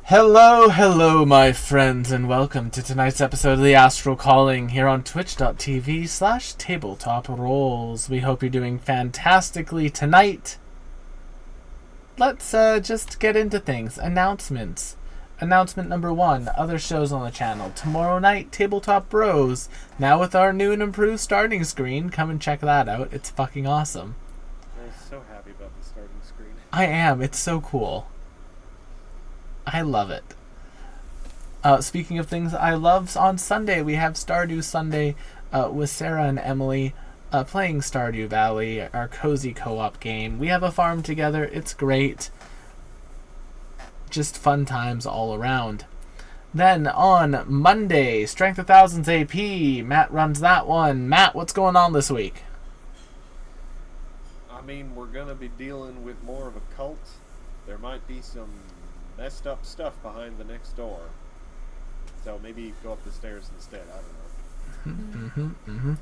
Hello, hello, my friends, and welcome to tonight's episode of the Astral Calling here on twitch.tv/tabletop rolls. We hope you're doing fantastically tonight. Let's just get into things. Announcements. Announcement number 1, other shows on the channel. Tomorrow night, Tabletop Bros. Now with our new and improved starting screen. Come and check that out. It's fucking awesome. I'm so happy about the starting screen. I am. It's so cool. I love it. Speaking of things I love, on Sunday we have Stardew Sunday with Sarah and Emily playing Stardew Valley, our cozy co-op game. We have a farm together. It's great. Just fun times all around. Then on Monday, Strength of Thousands AP. Matt runs that one. Matt, what's going on this week? I mean, we're going to be dealing with more of a cult. There might be some messed up stuff behind the next door. So maybe go up the stairs instead. I don't know.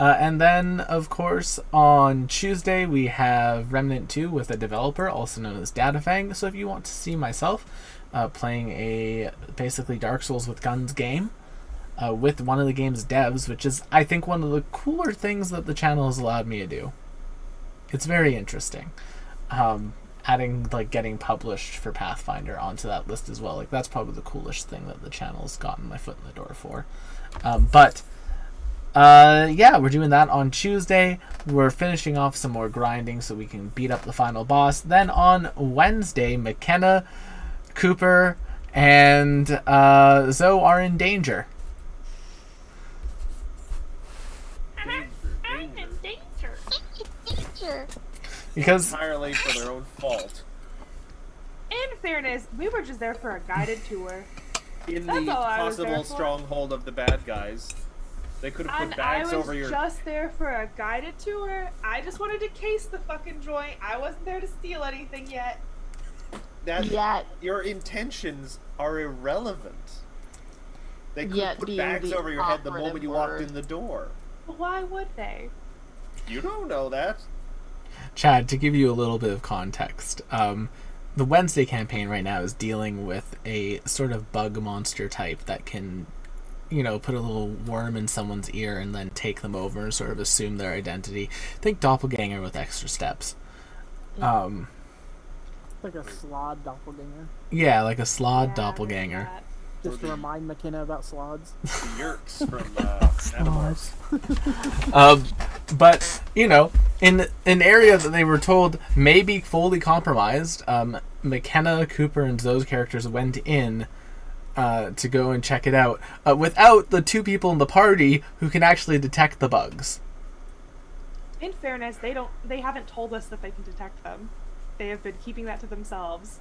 And then, of course, on Tuesday we have Remnant 2 with a developer, also known as Datafang. So if you want to see myself playing a basically Dark Souls with guns game with one of the game's devs, which is, I think, one of the cooler things that the channel has allowed me to do. It's very interesting. Adding, getting published for Pathfinder onto that list as well. That's probably the coolest thing that the channel's gotten my foot in the door for. Yeah, we're doing that on Tuesday. We're finishing off some more grinding so we can beat up the final boss. Then on Wednesday, McKenna, Cooper, and Zoe are in danger. Danger. I'm in danger. Because Entirely for their own fault. In fairness, we were just there for a guided tour. In That's the all I was there possible for. stronghold of the bad guys. They could have put And bags I was over your... just there for a guided tour. I just wanted to case the fucking joint. I wasn't there to steal anything yet. Your intentions are irrelevant. They could Yet put being bags the over your head the operative moment you walked word. in the door. But why would they? You don't know that. Chad, to give you a little bit of context, the Wednesday campaign right now is dealing with a sort of bug monster type that can, put a little worm in someone's ear and then take them over and sort of assume their identity. Think doppelganger with extra steps. Like a slod doppelganger. Yeah, like a slod Yeah, doppelganger. that. Just to remind McKenna about slods. The Yerks from Animorphs. But, in an area that they were told may be fully compromised, McKenna, Cooper, and Zoe's characters went in to go and check it out without the 2 people in the party who can actually detect the bugs. In fairness, they haven't told us that they can detect them. They have been keeping that to themselves.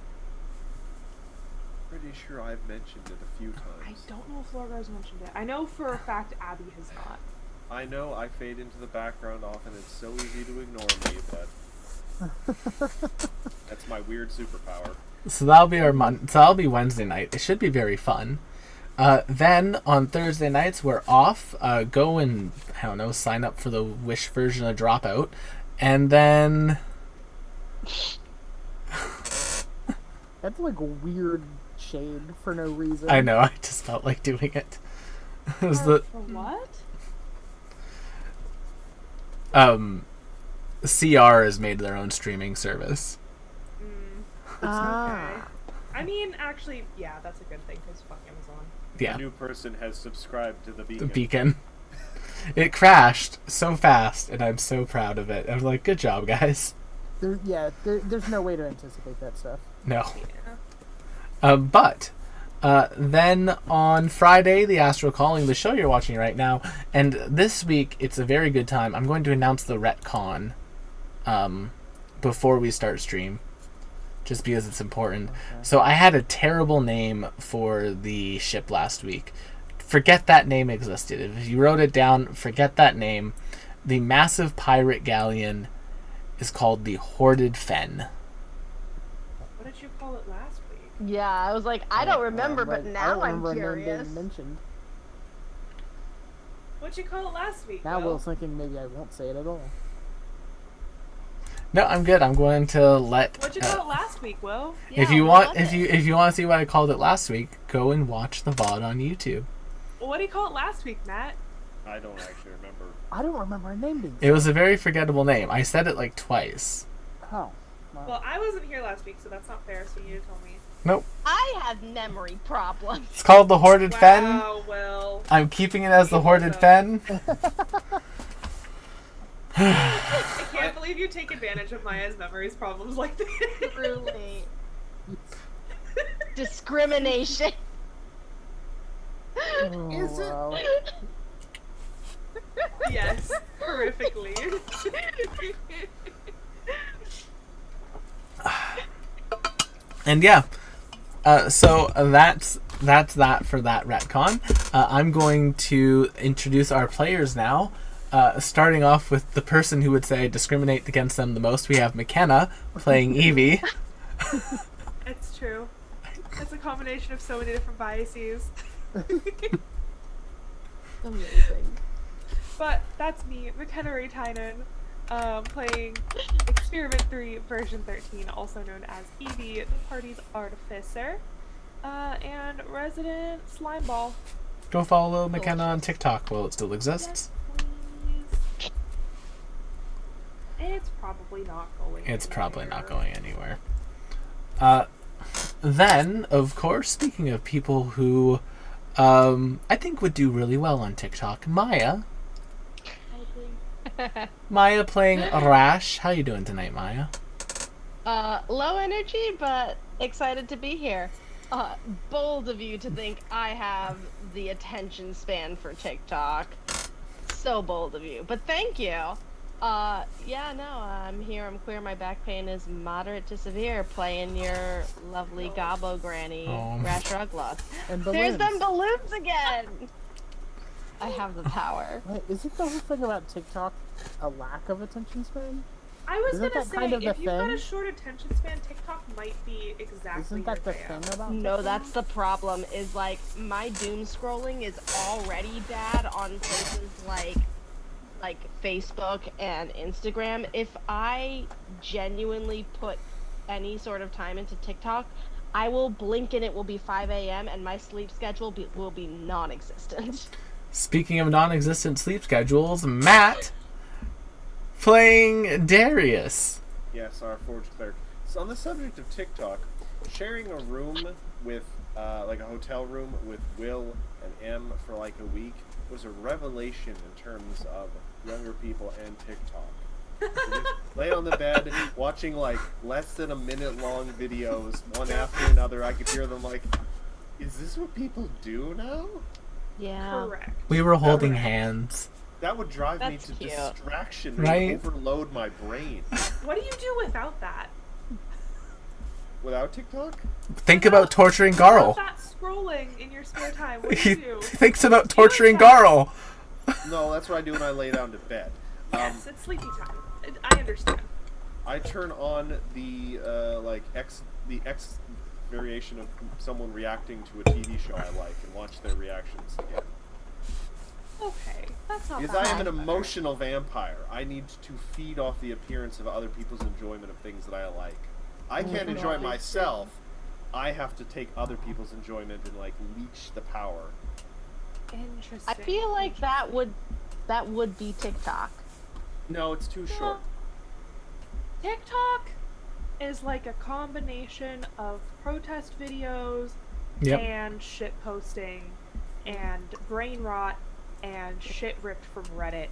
Pretty sure I've mentioned it a few I times. don't know if Lorgar's mentioned it. I know for a fact Abby has not. I know I fade into the background often. It's so easy to ignore me, but that's my weird superpower. So that'll be that'll be Wednesday night. It should be very fun. Then on Thursday nights we're off. Go and sign up for the Wish version of Dropout, and then That's like a weird shade for no reason. I know, I just felt like doing it. It was For what? CR has made their own streaming service. Okay. I mean, actually, yeah, that's a good thing, because fuck Amazon. Yeah, A new person has subscribed to the Beacon. the Beacon. It crashed so fast, and I'm so proud of it. I was like, good job, guys. There's no way to anticipate that stuff. No. Yeah. But then on Friday, the Astral Calling, the show you're watching right now, and this week it's a very good time. I'm going to announce the retcon before we start stream, just because it's important. Okay. So I had a terrible name for the ship last week. Forget that name existed. If you wrote it down, forget that name. The massive pirate galleon is called the Hoarded Fen. What did you call it last week? Yeah, I was like, I don't remember, but I now don't I'm remember a name curious. being mentioned. What'd you call it last week? Now Will? Will's thinking maybe I won't say it at all. No, I'm good. I'm going to let. What'd you call it last week, Will? If Yeah, you what want, was it? if you want to see what I called it last week, go and watch the VOD on YouTube. What did you call it last week, Matt? I don't actually remember. I don't remember a name being It was a very forgettable name. I said it like twice. Oh. Wow. Well, I wasn't here last week, so that's not fair. So you need to tell me. Nope. I have memory problems. It's called the Hoarded Fen. Wow, Will. I'm keeping it as the Hoarded so. Fen. I can't believe you take advantage of Maya's memories problems like this. Truly. Discrimination. Oh, Is it? wow. Yes, horrifically. And yeah, so that's that for that retcon. I'm going to introduce our players now. Starting off with the person who would say discriminate against them the most. We have McKenna playing Evie. It's true. It's a combination of so many different biases. Amazing. But that's me, McKenna Raytainen, playing Experiment 3 version 13, also known as Evie, the party's artificer, and resident slimeball. Go follow McKenna on TikTok while it still exists. Yes, please. It's probably not going It's probably not anywhere. going anywhere. Then, of course, speaking of people who I think would do really well on TikTok, Maya. Maya playing Rash. How you doing tonight, Maya? Low energy, but excited to be here. Bold of you to think I have the attention span for TikTok. So bold of you, but thank you. Yeah, no, I'm here. I'm queer. My back pain is moderate to severe. Playing your lovely Gobbo Granny, Oh. Rash Rugloss. And There's balloons. them balloons again. I have the power. Wait, isn't the whole thing about TikTok a lack of attention span? I was Isn't gonna that say, kind of the if you've got a thing? short attention span, TikTok might be exactly Isn't that the your jam. thing about No, TikTok? that's the problem. Is like my doom scrolling is already bad on places like Facebook and Instagram. If I genuinely put any sort of time into TikTok, I will blink and it will be 5 a.m. and my sleep schedule will be non-existent. Speaking of non-existent sleep schedules, Matt playing Darius. Yes, our forged cleric. So on the subject of TikTok, sharing a room with, like a hotel room with Will and M for like a week was a revelation in terms of younger people and TikTok. So just lay on the bed watching like less than a minute long videos, one after another. I could hear them like, is this what people do now? Yeah. Correct. We were holding Correct. hands. That would drive me That's to cute. distraction. It Right? would overload my brain. What do you do without that? Without TikTok? Think about torturing Without Garl. that scrolling in your spare time, what do He you do? thinks about torturing Garl. No, that's what I do when I lay down to bed. Yes, it's sleepy time. I understand. I turn on the the X variation of someone reacting to a TV show I like and watch their reactions again. Okay, that's not Because bad. I am an emotional vampire. I need to feed off the appearance of other people's enjoyment of things that I like. I can't enjoy it myself. I have to take other people's enjoyment and like leech the power. Interesting. I feel like that would be TikTok. No, it's too short. TikTok is like a combination of protest videos Yep. and shit posting and brain rot and shit ripped from Reddit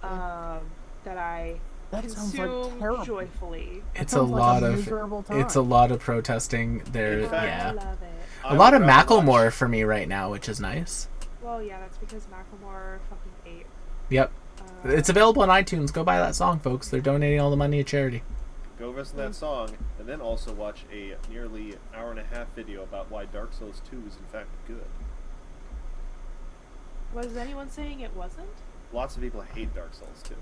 that I That sounds like consume terrible. joyfully. It's a sounds like lot a of miserable time. it's a lot of protesting. There, In fact- I yeah. love it. A lot of would rather Macklemore watch- for me right now, which is nice. Well, yeah, that's because Macklemore fucking ate. Yep. It's available on iTunes. Go buy that song, folks. They're donating all the money to charity. Go listen to that song, and then also watch a nearly hour and a half video about why Dark Souls 2 is in fact good. Was anyone saying it wasn't? Lots of people hate Dark Souls 2.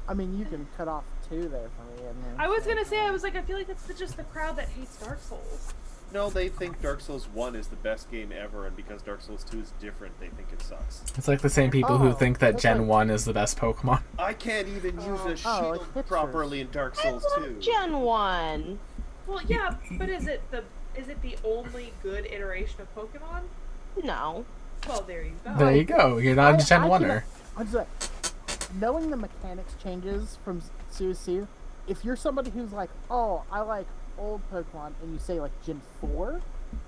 I mean, you can cut off 2 there for me. I was gonna say, I feel like it's just the crowd that hates Dark Souls. No, they think Dark Souls 1 is the best game ever, and because Dark Souls 2 is different, they think it sucks. It's like the same people who Oh, think that that's Gen like- 1 is the best Pokemon. I can't even use a like shield hipsters. properly in Dark Souls I 2. love Gen 1. Well, yeah, but is it the only good iteration of Pokemon? No. Well, there you go. There you go. You're not a Gen 1er. I'm just like, knowing the mechanics changes from Series 2, if you're somebody who's like, oh, I like old Pokemon, and you say like Gen 4,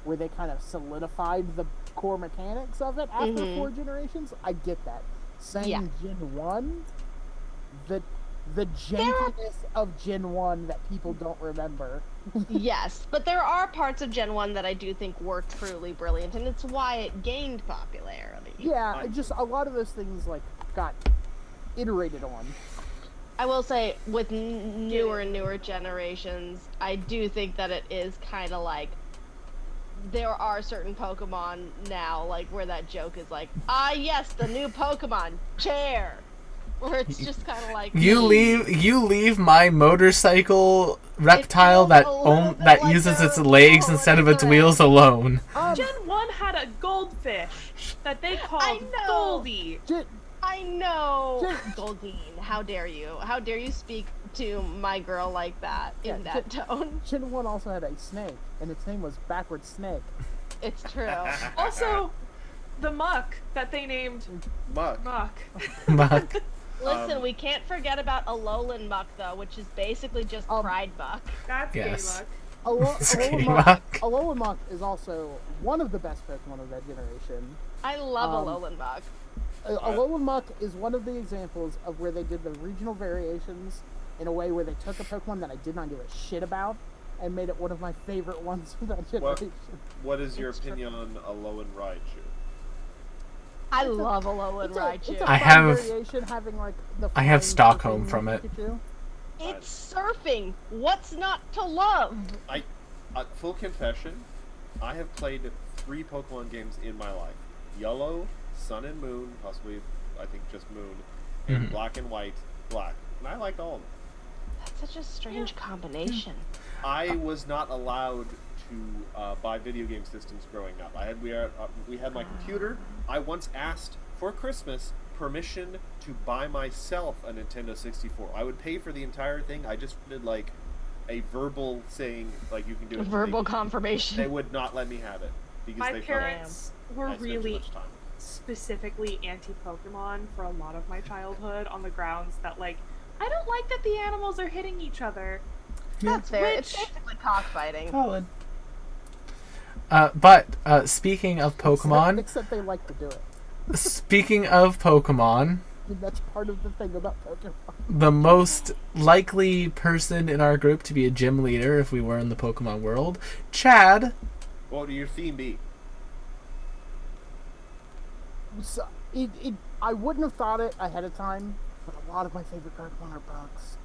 where they kind of solidified the core mechanics of it after 4 generations, I get that. Saying Yeah. Gen 1, the jankiness of Gen 1 that people don't remember. Yes, but there are parts of Gen 1 that I do think were truly brilliant, and it's why it gained popularity. Yeah, just a lot of those things like got iterated on. I will say, with newer and newer generations, I do think that it is kind of like, there are certain Pokemon now, like, where that joke is like, ah yes, the new Pokemon, chair! Where it's just kind of like... You leave my motorcycle reptile feels that a little bit that like uses they're its legs pulling instead of its thread. wheels alone. Gen 1 had a goldfish that they called know. Goldie. I know! Gen- Goldine, how dare you? How dare you speak to my girl like that, in Yeah, that tone? Gen 1 also had a snake, and its name was Backward Snake. It's true. Also, the muck that they named Muck. Muck. Muck. Listen, we can't forget about Alolan Muck, though, which is basically just Pride Muck. That's Yes. gay muck. Alolan Muck is also one of the best Pokemon of that generation. I love Um, Alolan Muck. Alolan Muck is one of the examples of where they did the regional variations in a way where they took a Pokemon that I did not give a shit about and made it one of my favorite ones of that generation. What is your opinion on Alolan Raichu? I love Alolan Raichu. It's a I fun have- variation having like the I have flying Stockholm surfing from it. Pikachu. It's surfing. What's not to love? Full confession, I have played 3 Pokemon games in my life. Yellow, Sun and Moon, possibly, I think just Moon, and Black and White, Black. And I liked all of them. That's such a strange combination. I was not allowed to buy video game systems growing up. We had my computer. I once asked for Christmas permission to buy myself a Nintendo 64. I would pay for the entire thing. I just did like a verbal saying, like, you can do it. Verbal They confirmation. would not let me have it because My they parents were felt I spent too really much time. specifically anti-Pokemon for a lot of my childhood on the grounds that, like, I don't like that the animals are hitting each other. That's fair. It's Which- basically cockfighting. Valid. But speaking of Pokemon, Except they like to do it. speaking of Pokemon, I mean, that's part of the thing about Pokemon. the most likely person in our group to be a gym leader if we were in the Pokemon world, Chad. What would your theme be? So, I wouldn't have thought it ahead of time, but a lot of my favorite Pokemon are bugs.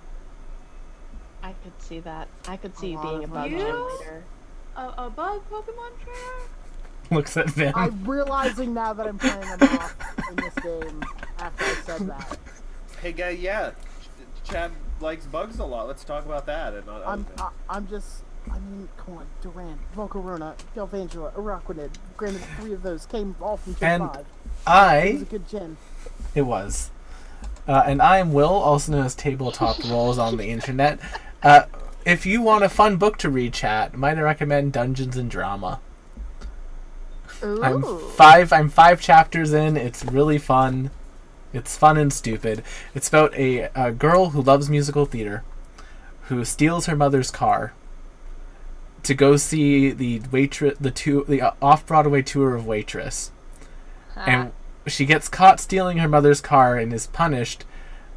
I could see that. I could see you lot being a of bug them. gym You? leader. A bug Pokemon trainer? Looks at Vin. I'm realizing now that I'm playing them off in this game after I said that. Hey, guy, yeah. Chad likes bugs a lot. Let's talk about that. And not other things. I'm just, I mean, come on, Durant, Volcarona, Galvantula, Araquanid. Granted, 3 of those came all from Gen And 5. It was I, a good gen. it was. And I am Will, also known as Tabletop Roles on the internet. If you want a fun book to read, chat, might I recommend Dungeons and Drama. Ooh. I'm 5 chapters in. It's really fun. It's fun and stupid. It's about a girl who loves musical theater, who steals her mother's car to go see the off-Broadway tour of Waitress, and she gets caught stealing her mother's car and is punished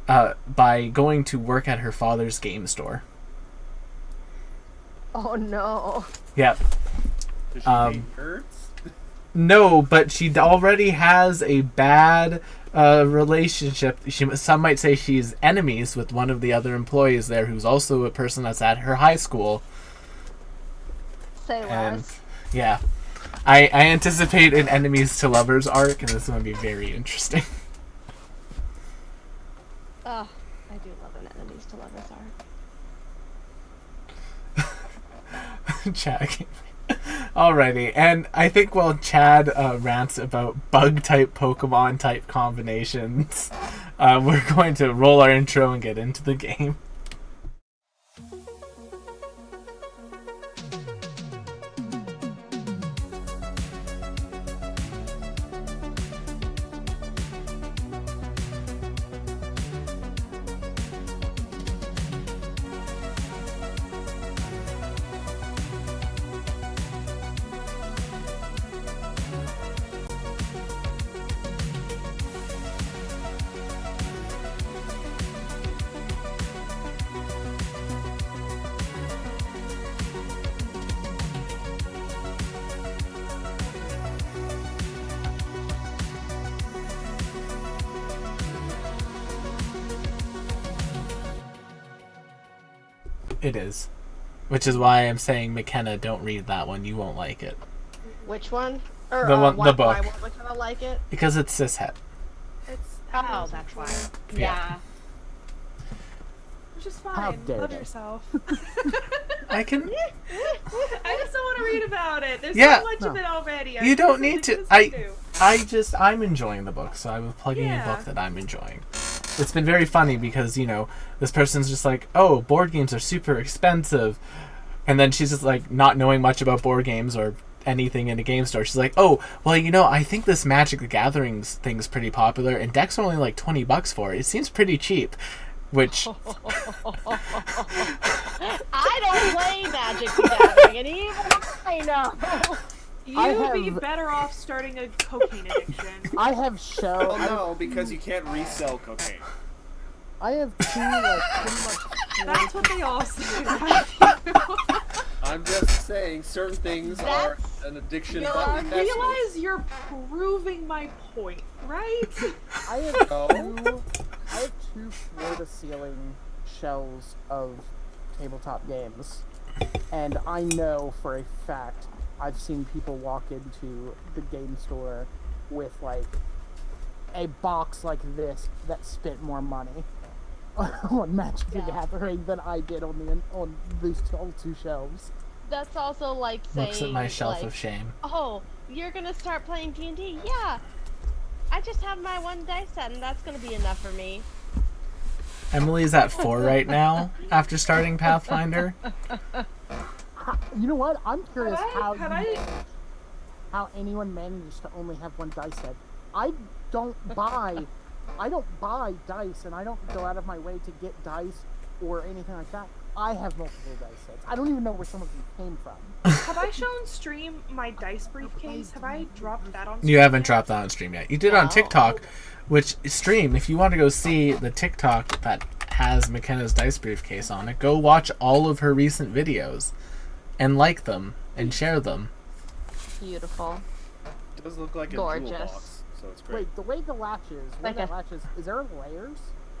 by going to work at her father's game store. Oh no. Yep. Does she hate nerds? No, but she already has a bad relationship. Some might say she's enemies with one of the other employees there, who's also a person that's at her high school. Say And less. yeah, I anticipate an enemies to lovers arc, and this is going to be very interesting. Oh, I reasons to love this arc. Chad. Alrighty, and I think while Chad rants about bug-type Pokemon-type combinations, we're going to roll our intro and get into the game. It is. Which is why I'm saying, McKenna, don't read that one. You won't like it. Which one? Or, The one- the book. Why won't McKenna like it? Because it's cishet. It's Oh, that's why. Yeah. Which is How fine. dare Love they. yourself. I can... I just don't want to read about it. There's Yeah. so much of it already. You don't need to. do. I'm enjoying the book, so I was plugging in a Yeah. book that I'm enjoying. It's been very funny because, you know, this person's just like, oh, board games are super expensive. And then she's just like, not knowing much about board games or anything in a game store. She's like, oh, well, you know, I think this Magic the Gathering thing's pretty popular, and decks are only like $20 for it. It seems pretty cheap. Which, I don't play Magic the Gathering, and even I know. You would be have- better off starting a cocaine addiction. I have Oh no, because you can't resell cocaine. I have two like pretty much. That's what they all say. I'm just saying certain things are That's- an addiction. No, but You investment. realize you're proving my point, right? I have No. two floor-to-ceiling shelves of tabletop games, and I know for a fact I've seen people walk into the game store with like a box like this that spent more money on Magic the Yeah. Gathering than I did on these two shelves. That's also like saying, looks at my shelf like, of shame. oh, you're gonna start playing D&D? Yeah. I just have my one dice set, and that's gonna be enough for me. Emily's at 4 right now after starting Pathfinder. You know what? I'm curious Had how anyone manages to only have one dice set. I don't buy dice, and I don't go out of my way to get dice or anything like that. I have multiple dice sets. I don't even know where some of them came from. Have I shown stream my dice briefcase? Have I dropped that on stream? You haven't yet? dropped that on stream yet. You did on Wow. TikTok, which stream, if you want to go see the TikTok that has McKenna's dice briefcase on it, go watch all of her recent videos and like them and share them. Beautiful. It does look like a Gorgeous. jewel box, so it's great. Wait, the way the latches, Like a- is there layers?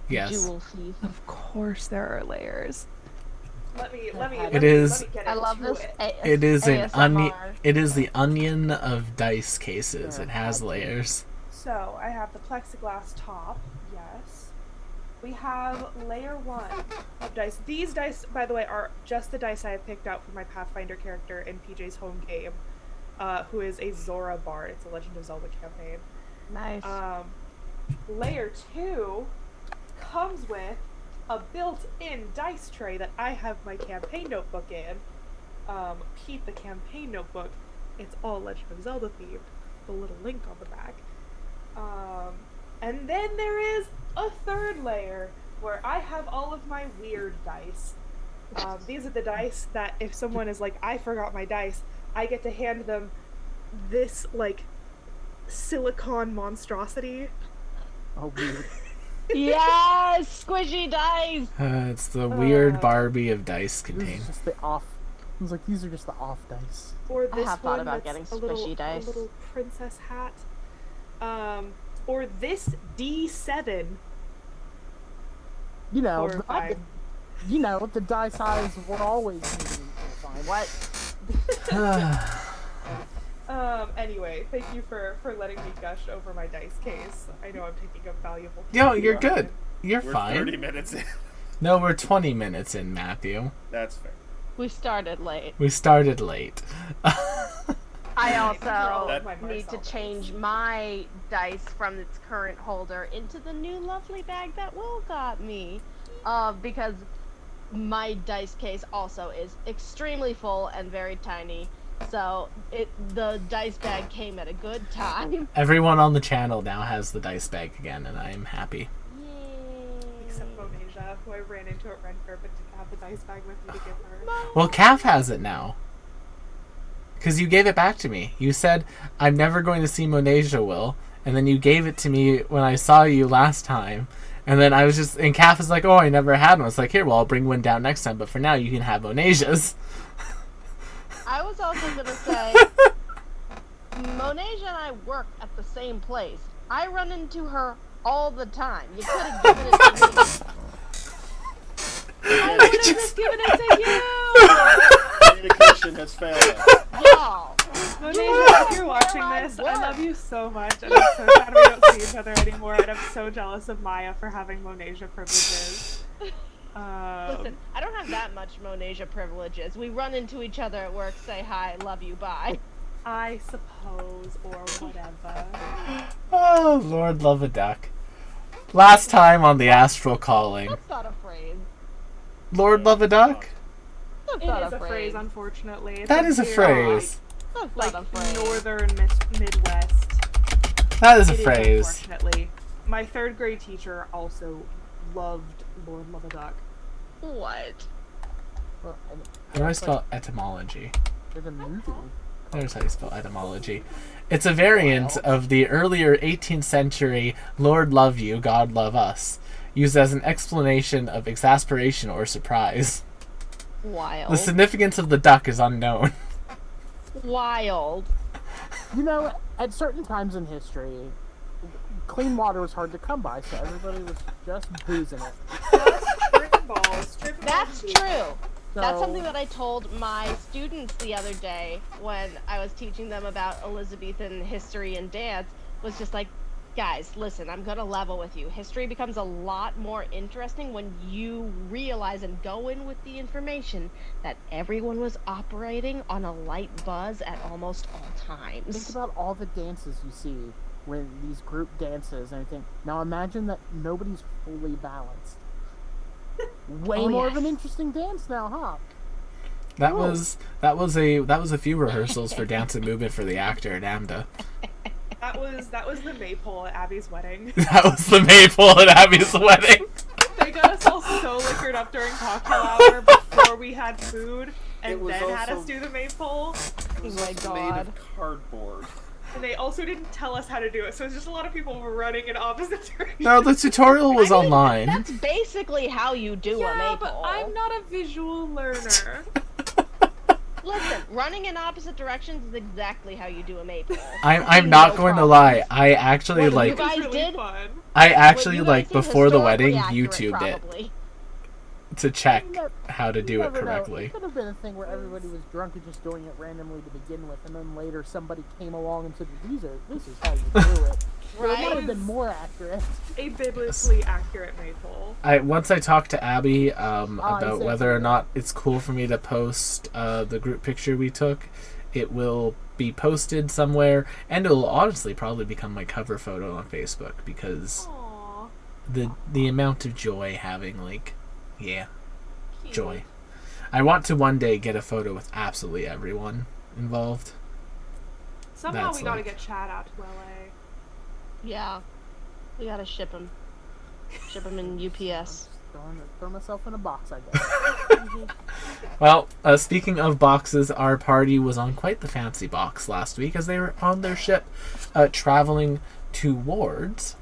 Yes. Jewel thief. Of course there are layers. Let me. It let is- me get I love into this. it. It is an onion. ASMR. It is the onion of dice cases. Yeah, It has I do. layers. So I have the plexiglass top. Yes. We have layer 1 of dice. These dice, by the way, are just the dice I have picked out for my Pathfinder character in PJ's home game, who is a Zora Bard. It's a Legend of Zelda campaign. Nice. Layer 2 comes with a built-in dice tray that I have my campaign notebook in. Pete, the campaign notebook, it's all Legend of Zelda themed. The little link on the back. And then there is a third layer where I have all of my weird dice. These are the dice that if someone is like, I forgot my dice, I get to hand them this, like, silicone monstrosity. Oh, weird. Yes, squishy dice. It's the weird Barbie of dice This contain. is just the off. I was like, these are just the off dice. Or this have thought one about that's getting a little, squishy dice. A little princess hat. Or this D7. You know, Or five. the die size will always be fine. What? Anyway, thank you for letting me gush over my dice case. I know I'm taking up valuable time. Yo, you're from you. good. You're We're fine. 30 minutes in. No, we're 20 minutes in, Matthew. That's fair. We started late. We started late. I all also of my need to Marcel change my dice from its current holder into the new lovely bag that Will got me. Because my dice case also is extremely full and very tiny. So the dice bag came at a good time. Everyone on the channel now has the dice bag again, and I am happy. Yay. Except Bonasia, who I ran into at Renford, but didn't have the dice bag with me to give her. Well, Calf has it now. Because you gave it back to me. You said, I'm never going to see Monasia, Will. And then you gave it to me when I saw you last time. And then I was just... And Calf is like, oh, I never had one. I was like, here, well, I'll bring one down next time. But for now, you can have Monasia's. I was also going to say, Monasia and I work at the same place. I run into her all the time. You could have given it to me. I would have just given it to you! Communication has failed us. Y'all. Monasia, if you're watching this, I love you so much, and I'm so sad we don't see each other anymore, and I'm so jealous of Maya for having Monasia privileges. Listen, I don't have that much Monasia privileges. We run into each other at work, say hi, love you, bye. I suppose, or whatever. Oh, Lord love a duck. Last time on the Astral Calling. That's not a phrase. Lord love a duck? That's It not is a phrase, phrase. unfortunately. It's That is a very, phrase. That's Like, not a phrase. northern Midwest. That is a It is, phrase. unfortunately. My third grade teacher also loved Lord Love a Duck. What? Well, How do I spell etymology? there's a movie. There's how you spell etymology. It's a variant of the earlier 18th century Lord love you, God love us, used as an explanation of exasperation or surprise. Wild. The significance of the duck is unknown. Wild. You know, at certain times in history, clean water was hard to come by, so everybody was just boozing it. Strip balls. That's and true. So, That's something that I told my students the other day when I was teaching them about Elizabethan history and dance, was just like, guys, listen, I'm gonna level with you. History becomes a lot more interesting when you realize and go in with the information that everyone was operating on a light buzz at almost all think times. about all the dances you see, when these group dances and everything. Now imagine that nobody's fully balanced. Way Oh, more of yes. an interesting dance now, huh? That Cool. was a few rehearsals for dance and movement for the actor at AMDA. That was the maypole at Abby's wedding. That was the maypole at Abby's wedding. They got us all so liquored up during cocktail hour before we had food, and It was then had also- us do the maypole. It was Oh my also made God. of cardboard. And they also didn't tell us how to do it, so it's just a lot of people were running in opposite directions. No, the tutorial was I mean, online. That's basically how you do a Yeah, maypole. but I'm not a visual learner. Listen, running in opposite directions is exactly how you do a maypole. I'm No not going to problem. lie. I actually What, like you guys It was really did? fun. I What actually you like guys did before the historically wedding accurate, YouTubed it probably. to check You nev- how to you do it never know. correctly. It could have been a thing where everybody was drunk and just doing it randomly to begin with, and then later somebody came along and said, this is how you do it. So it might Right? have been more accurate. A biblically accurate maypole. Once I talked to Abby about exactly. whether or not it's cool for me to post the group picture we took, it will be posted somewhere, and it will honestly probably become my cover photo on Facebook because Aww. the amount of joy having Cute. joy. I want to one day get a photo with absolutely everyone involved. Somehow That's we gotta like- get Chad out to LA. Yeah. We gotta ship him. Ship him in UPS. Throw myself in a box, I guess. Well, speaking of boxes, our party was on quite the fancy box last week as they were on their ship traveling towards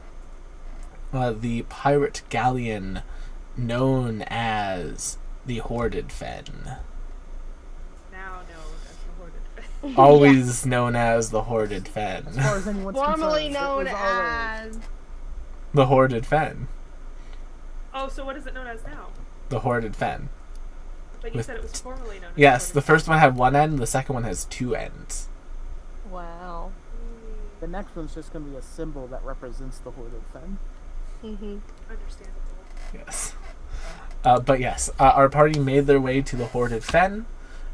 the pirate galleon known as the Hoarded Fen. Now known as the Hoarded Fen. Always known as the Hoarded As Fen. far as anyone's Formerly concerned, it known was always- as... The Hoarded Fen. Oh, so what is it known as now? The Hoarded Fen. But you With- said it was formerly known as Yes, the Hoarded first one had one end, the second one has two ends. Wow. Fen. The next one's just going to be a symbol that represents the Hoarded Fen. Mm-hmm. Understandable. Yes. But yes, our party made their way to the Hoarded Fen.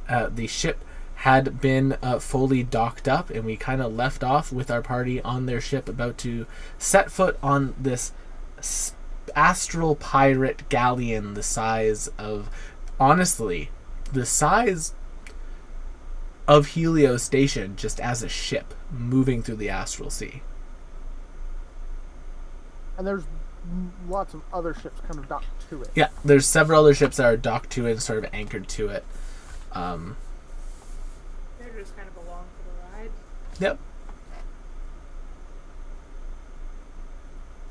The ship had been fully docked up, and we kind of left off with our party on their ship, about to set foot on this astral pirate galleon the size of, honestly, the size of Helios Station, just as a ship moving through the astral sea. And there's lots of other ships kind of docked to it. Yeah, there's several other ships that are docked to it and sort of anchored to it. They're just kind of along for the ride. Yep.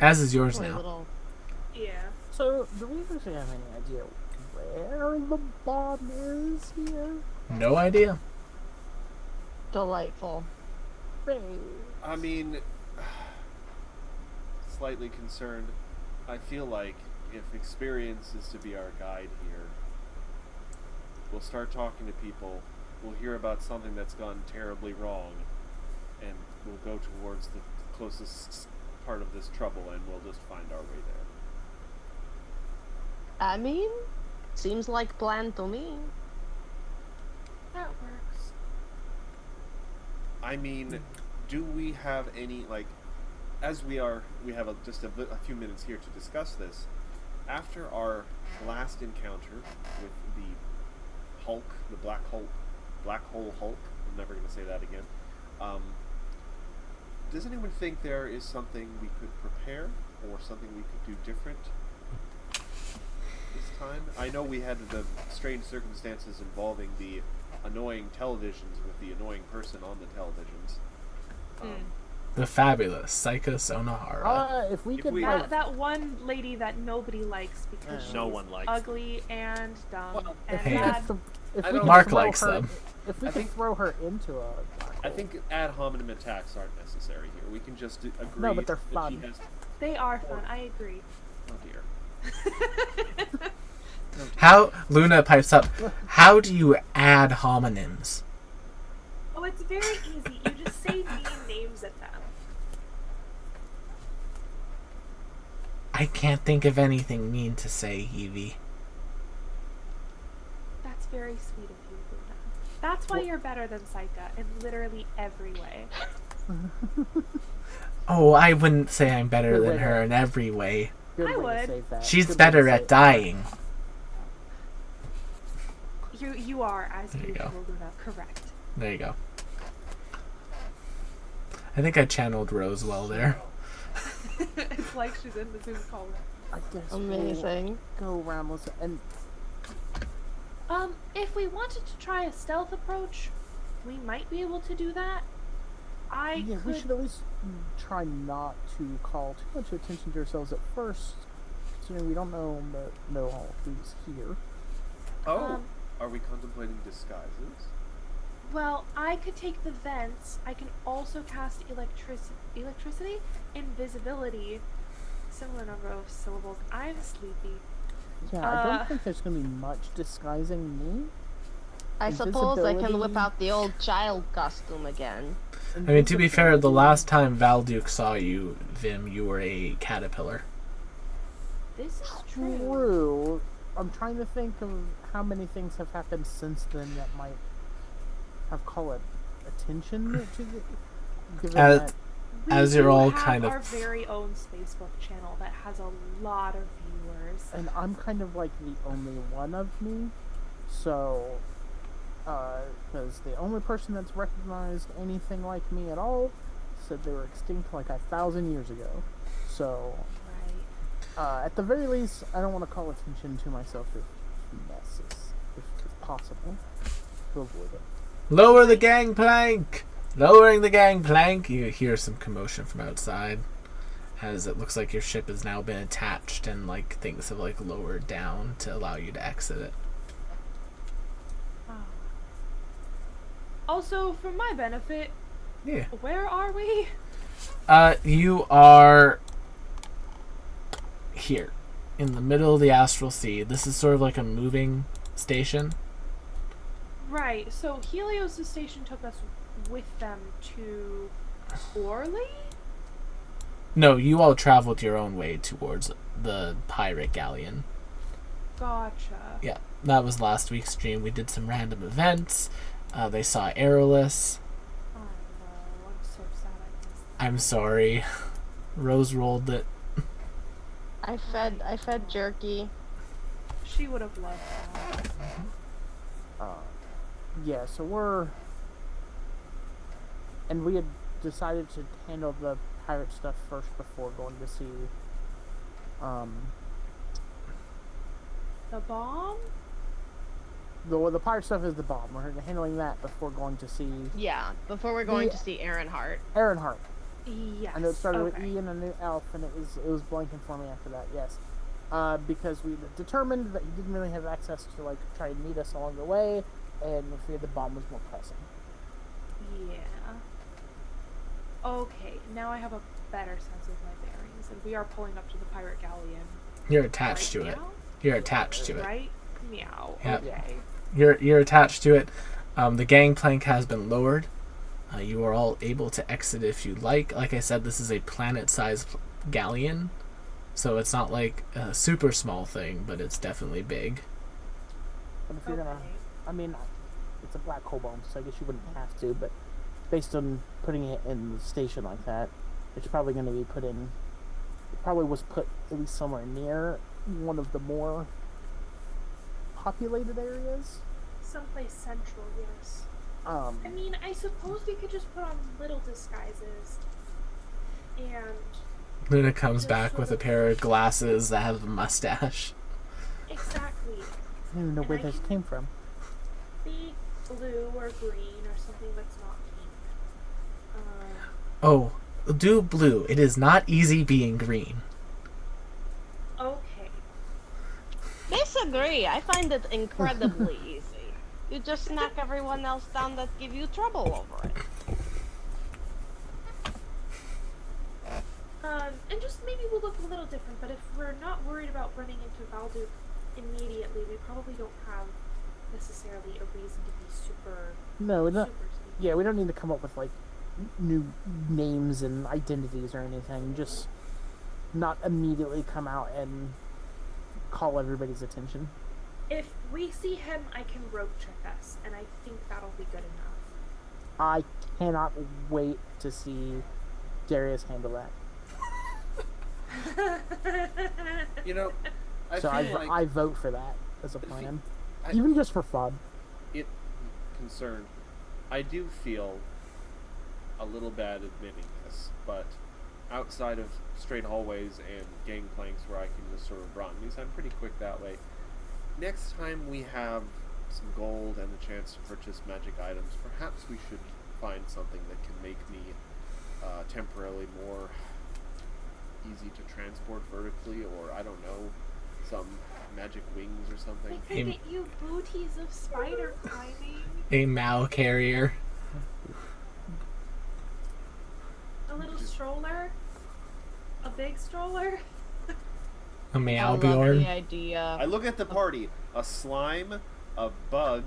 As is yours Poor now. little- Yeah. So, do we actually have any idea where the bomb is here? No idea. Delightful. I mean, slightly concerned. I feel like if experience is to be our guide here, we'll start talking to people, we'll hear about something that's gone terribly wrong, and we'll go towards the closest part of this trouble, and we'll just find our way there. I mean, seems like plan to me. That works. I mean, do we have any, like, as we have just a few minutes here to discuss this, after our last encounter with the Hulk, the Black Hole Hulk, I'm never going to say that again, does anyone think there is something we could prepare, or something we could do different this time? I know we had the strange circumstances involving the annoying televisions with the annoying person on the televisions. The fabulous Psycho Sonahara. If we If could, we- like, That one lady that nobody likes because she's No one likes. ugly and dumb Well, and Hey. bad. if I we don't- could Mark throw likes her- them. If we I could think- throw her into a black I hole. think ad hominem attacks aren't necessary here. We can just agree No, but they're that fun. she has... They are fun. I agree. Oh dear. How, Luna pipes up, how do you add homonyms? Oh, it's very easy. You just say mean names at them. I can't think of anything mean to say, Evie. That's very sweet of you, Luna. That's why you're better than Saika in literally every way. Oh, I wouldn't say I'm better Good than way her to- in every way. Good I way to would. save that. She's Good way better to at save dying. You are, as There you usual, go. Luna, correct. There you go. I think I channeled Rose well there. It's like she's in the Zoom call. I guess Amazing. we'll go around with and If we wanted to try a stealth approach, we might be able to do that. yeah, we should at least try not to call too much attention to ourselves at first, considering we don't know who's here. Oh, Um, are we contemplating disguises? Well, I could take the vents. I can also cast electricity, invisibility, similar number of syllables. I'm sleepy. Yeah, I don't Uh, think there's gonna be much disguising me. I suppose I can whip Invisibility. out the old child costume again. I mean, to be fair, the last time Valduke saw you, Vim, you were a caterpillar. This is true. True. I'm trying to think of how many things have happened since then that might have called attention to the. Given As- that, We As you're do all have kind of- our very own Facebook channel that has a lot of viewers. and I'm kind of like the only one of me, so because the only person that's recognized anything like me at all said they were extinct like 1,000 years ago. So Right. at the very least, I don't want to call attention to myself if possible, to avoid it. Lower the gangplank! Lowering the gangplank! You hear some commotion from outside, as it looks like your ship has now been attached and like things have like lowered down to allow you to exit it. Oh. Also, for my benefit, Yeah. where are we? You are here, in the middle of the Astral Sea. This is sort of like a moving station. Right, so Helios' station took us with them to Orly? No, you all traveled your own way towards the pirate galleon. Gotcha. Yeah, that was last week's stream. We did some random events. They saw Airless. Oh no, I'm so sad I missed that. I'm sorry. Rose rolled it. I fed Jerky. She would have loved that. Yeah, so we're... And we had decided to handle the pirate stuff first before going to see... The bomb? The pirate stuff is the bomb. We're handling that before going to see Yeah, before we're going to see Aaron Hart. Aaron Hart. Yes. I know it started with okay. E and a new elf, and it was blanking for me after that. Yes, because we determined that he didn't really have access to like try and meet us along the way, and we figured the bomb was more pressing. Yeah. Okay, now I have a better sense of my bearings, and we are pulling up to the pirate galleon. You're attached right to it. now? You're attached to it. Right? Meow. Yep. Okay. You're attached to it. The gangplank has been lowered. You are all able to exit if you like. Like I said, this is a planet-sized galleon, so it's not like a super small thing, but it's definitely big. But if you're gonna, I mean, it's a black hole bomb, so I guess you wouldn't have to. But based on putting it in the station like that, it's probably going to be put in. It probably was put at least somewhere near one of the more populated areas. Someplace central, yes. Um, I mean, I suppose we could just put on little disguises. And Luna comes back with a pair of glasses that have a mustache. exactly. I don't even know where And I this can- came from. Be blue or green or something that's not pink. Oh, do blue. It is not easy being green. Okay. Disagree. I find it incredibly easy. You just knock everyone else down that give you trouble over it. And just maybe we'll look a little different, but if we're not worried about running into Valduke immediately, we probably don't have necessarily a reason to be super, No, not. super sneaky. Yeah, we don't need to come up with like new names and identities or anything. Just not immediately come out and call everybody's attention. If we see him, I can rope check us, and I think that'll be good enough. I cannot wait to see Darius handle that. You know, I So feel like I vote for that as a plan, I- even just for fun. it concerned. I do feel a little bad admitting this, but outside of straight hallways and gangplanks where I can just sort of run, because I'm pretty quick that way. Next time we have some gold and the chance to purchase magic items, perhaps we should find something that can make me temporarily more easy to transport vertically, or I don't know, some magic wings or something. We could get you booties of spider climbing, A Mao carrier. a little stroller, a big stroller. A Meow I love Bjorn. the idea. I look at the party: a slime, a bug,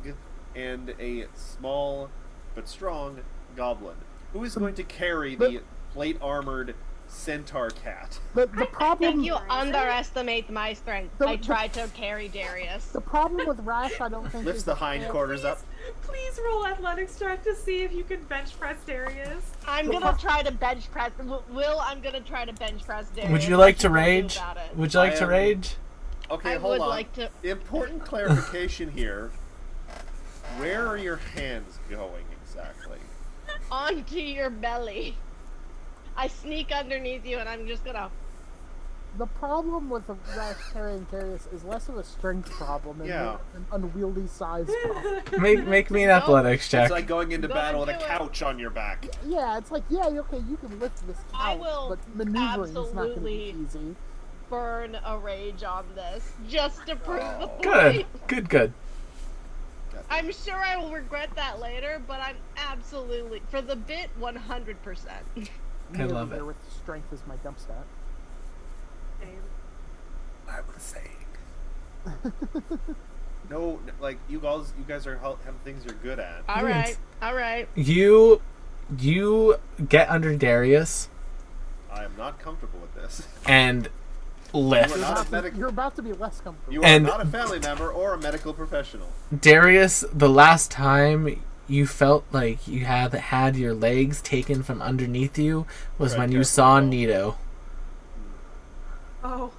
and a small but strong goblin. Who is going to carry the plate-armored centaur cat? The I problem think you Is it? underestimate my strength. The- I tried to carry Darius. the problem with Rash, I don't think Lifts is the hindquarters up. Please roll athletics check to see if you can bench press Darius. I'm gonna try to bench press. I'm gonna try to bench press Darius. Would you like What to you rage? do about it? Would you like I to am- rage? Okay, I hold would on. like to. Important clarification here. Where are your hands going exactly? Onto your belly. I sneak underneath you and I'm just gonna. The problem with the Rash carrying Darius is less of a strength problem and Yeah. more an unwieldy size problem. Make me an athletics check. It's like going into Gonna battle with a do it. couch on your back. Yeah, it's like, yeah, okay, you can lift this I couch, will but maneuvering is not going to absolutely- be easy. Burn a rage on this just to prove the Good, point. good. I'm sure I will regret that later, but I'm absolutely for the bit 100%. I love There it. with strength is my dump stat. I was saying. No, like you guys are have things you're good at. All right, all right. You get under Darius, I am not comfortable with this. and lift. You're about to be less comfortable. You are not a family member or a medical professional. Darius, the last time you felt like you had your legs taken from underneath you was when you saw Nito. Oh.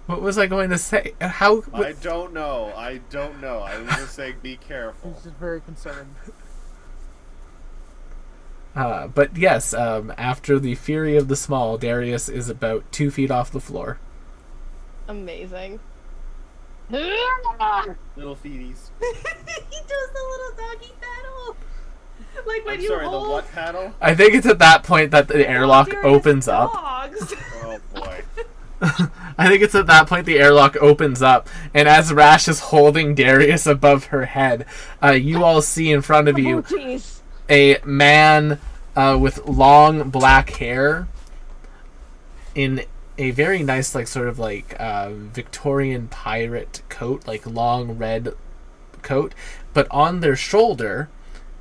What was I going to say? How? I don't know. I was just saying be careful. He's just very concerned. But yes, after the Fury of the Small, Darius is about 2 feet off the floor. Amazing. Little feeties. He does the little doggy paddle. Like when I'm you sorry, hold the what paddle? I think it's at that point that the airlock Darius opens up. dogs. Oh boy. I think it's at that point the airlock opens up, and as Rash is holding Darius above her head, you all see in front of you a man with long black hair in a very nice, like, sort of like Victorian pirate coat, like long red coat, but on their shoulder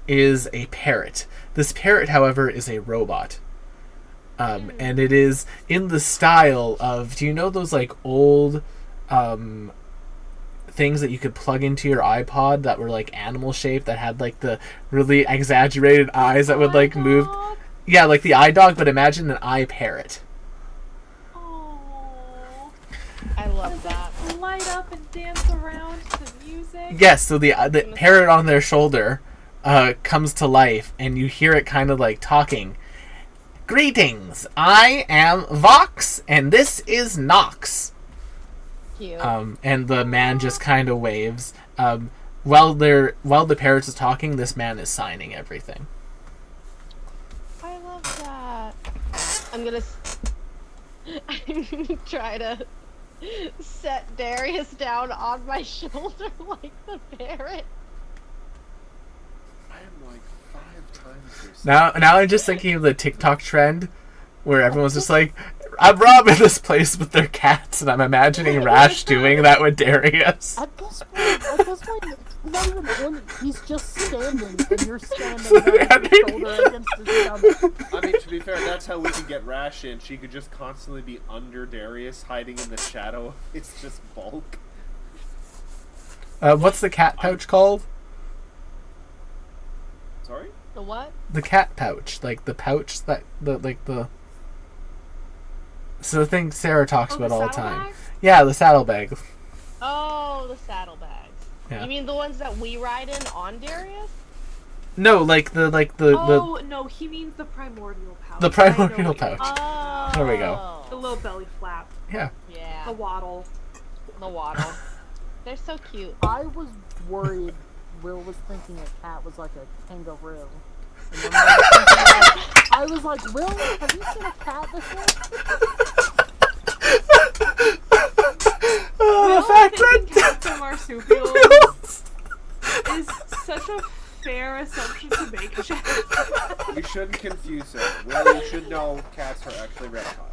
is a parrot. This parrot, however, is a robot. And it is in the style of, do you know those like old things that you could plug into your iPod that were like animal shaped, that had like the really exaggerated eyes that would like move? Yeah, like the iDog, but imagine an iParrot. I love that. Light up and dance around to music. Yes, so the parrot on their shoulder comes to life, and you hear it kind of like talking. Greetings, I am Vox, and this is Nox. Cute. And the man just kind of waves. While the parrot is talking, this man is signing everything. I love that. I'm gonna try to set Darius down on my shoulder like the parrot. I am like 5 times your size. Now I'm just thinking of the TikTok trend where everyone's just like, I'm robbing this place with their cats, and I'm imagining Rash doing that with Darius. At this point, not even doing it. He's just standing, and you're standing there with your shoulder against his stomach. I mean, to be fair, that's how we could get Rash in. She could just constantly be under Darius, hiding in the shadow. It's just bulk. What's the cat pouch called? Sorry? The what? The cat pouch, like the pouch that the. So the thing Sarah talks about all the time. Yeah, the saddlebag. Oh, the saddlebags. Yeah. You mean the ones that we ride in on Darius? No, the. Oh no, he means the primordial pouch. The primordial pouch. Oh. There we go. The little belly flap. Yeah. Yeah. The waddle. The waddle. They're so cute. I was worried Will was thinking a cat was like a kangaroo. And then I was like, Will, have you seen a cat before? The fact Thinking that cats are marsupials is such a fair assumption to make, Jeff. You shouldn't confuse it. Well, you should know cats are actually reptiles.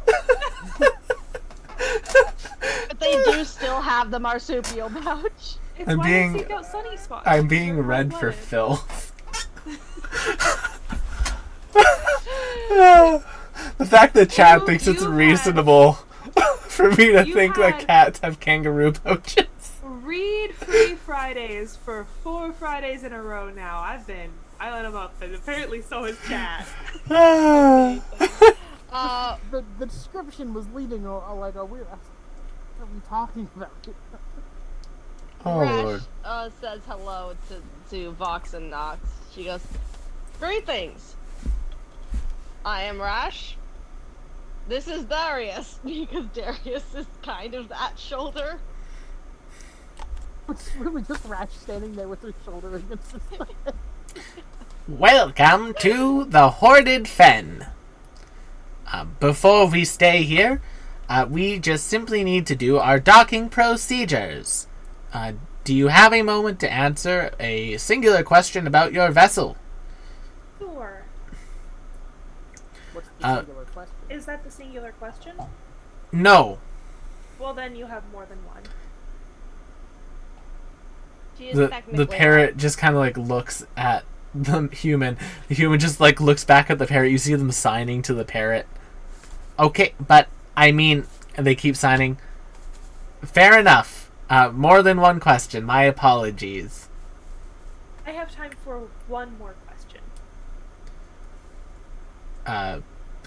But they do still have the marsupial pouch. It's I'm why being- I seek out sunny spots. I'm being They're read for cold-blooded. filth. The fact that Chad thinks it's you had- reasonable for me to you think that had- cats have kangaroo pouches. Read Free Fridays for 4 Fridays in a row now. I let him up, and apparently so has Chad. The description was leading like a weird. What are we talking about? Oh, Lord. Rash says hello to Vox and Nox. She goes, greetings. I am Rash. This is Darius, because Darius is kind of that shoulder. It's really just Rash standing there with her shoulder against his head. Welcome to the Hoarded Fen. Before we stay here, we just simply need to do our docking procedures. Do you have a moment to answer a singular question about your vessel? Sure. What's the singular question? Is that the singular question? No. Well, then you have more than one. She is The technically parrot just kind of like looks at the human. The human just like looks back at the parrot. You see them signing to the parrot. Okay, but I mean, they keep signing. Fair enough. More than one question. My apologies. I have time for one more question.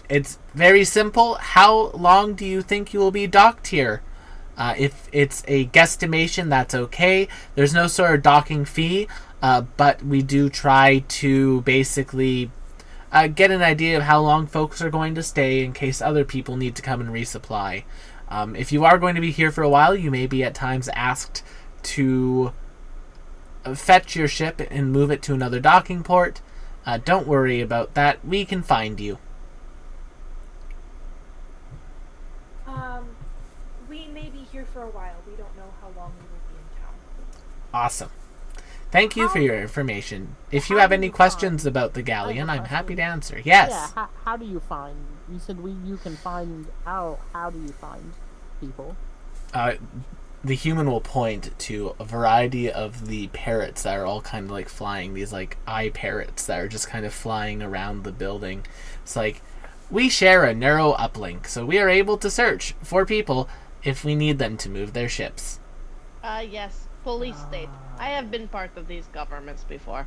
It's very simple. How long do you think you will be docked here? If it's a guesstimation, that's okay. There's no sort of docking fee, but we do try to basically get an idea of how long folks are going to stay in case other people need to come and resupply. If you are going to be here for a while, you may be at times asked to fetch your ship and move it to another docking port. Don't worry about that. We can find you. We may be here for a while. We don't know how long we will be in town. Awesome. Thank you for your information. If you How have do any you questions find- about the galleon, I have I'm a happy to question. answer. Yes. Yeah, how do you find... You said you can find... How do you find people? The human will point to a variety of the parrots that are all kind of like flying, these like eye parrots that are just kind of flying around the building. It's like, we share a neuro uplink, so we are able to search for people if we need them to move their ships. Yes, police state. I have been part of these governments before.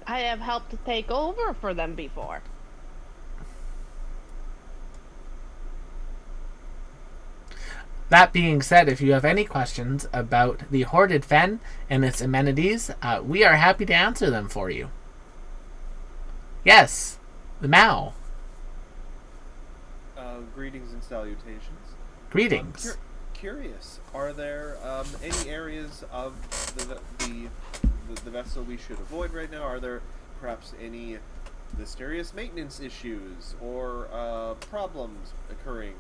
I have helped to take over for them before. That being said, if you have any questions about the Hoarded Fen and its amenities, we are happy to answer them for you. Yes, the Mao. Greetings and salutations. Greetings. Curious, are there any areas of the vessel we should avoid right now? Are there perhaps any mysterious maintenance issues or problems occurring?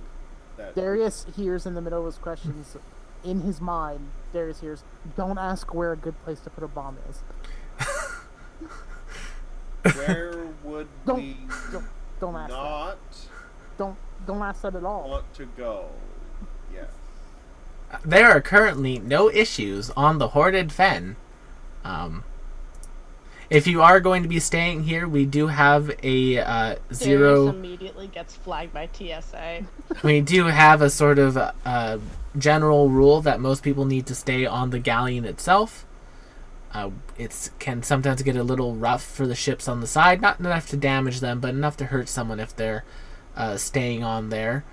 That Darius hears in the middle of his questions, in his mind, Darius hears, don't ask where a good place to put a bomb is. Where would we Don't ask not that. Don't ask that at all. want to go? Yes. There are currently no issues on the Hoarded Fen. If you are going to be staying here, we do have a Darius zero. immediately gets flagged by TSA. We do have a sort of general rule that most people need to stay on the galleon itself. It can sometimes get a little rough for the ships on the side. Not enough to damage them, but enough to hurt someone if they're staying on there.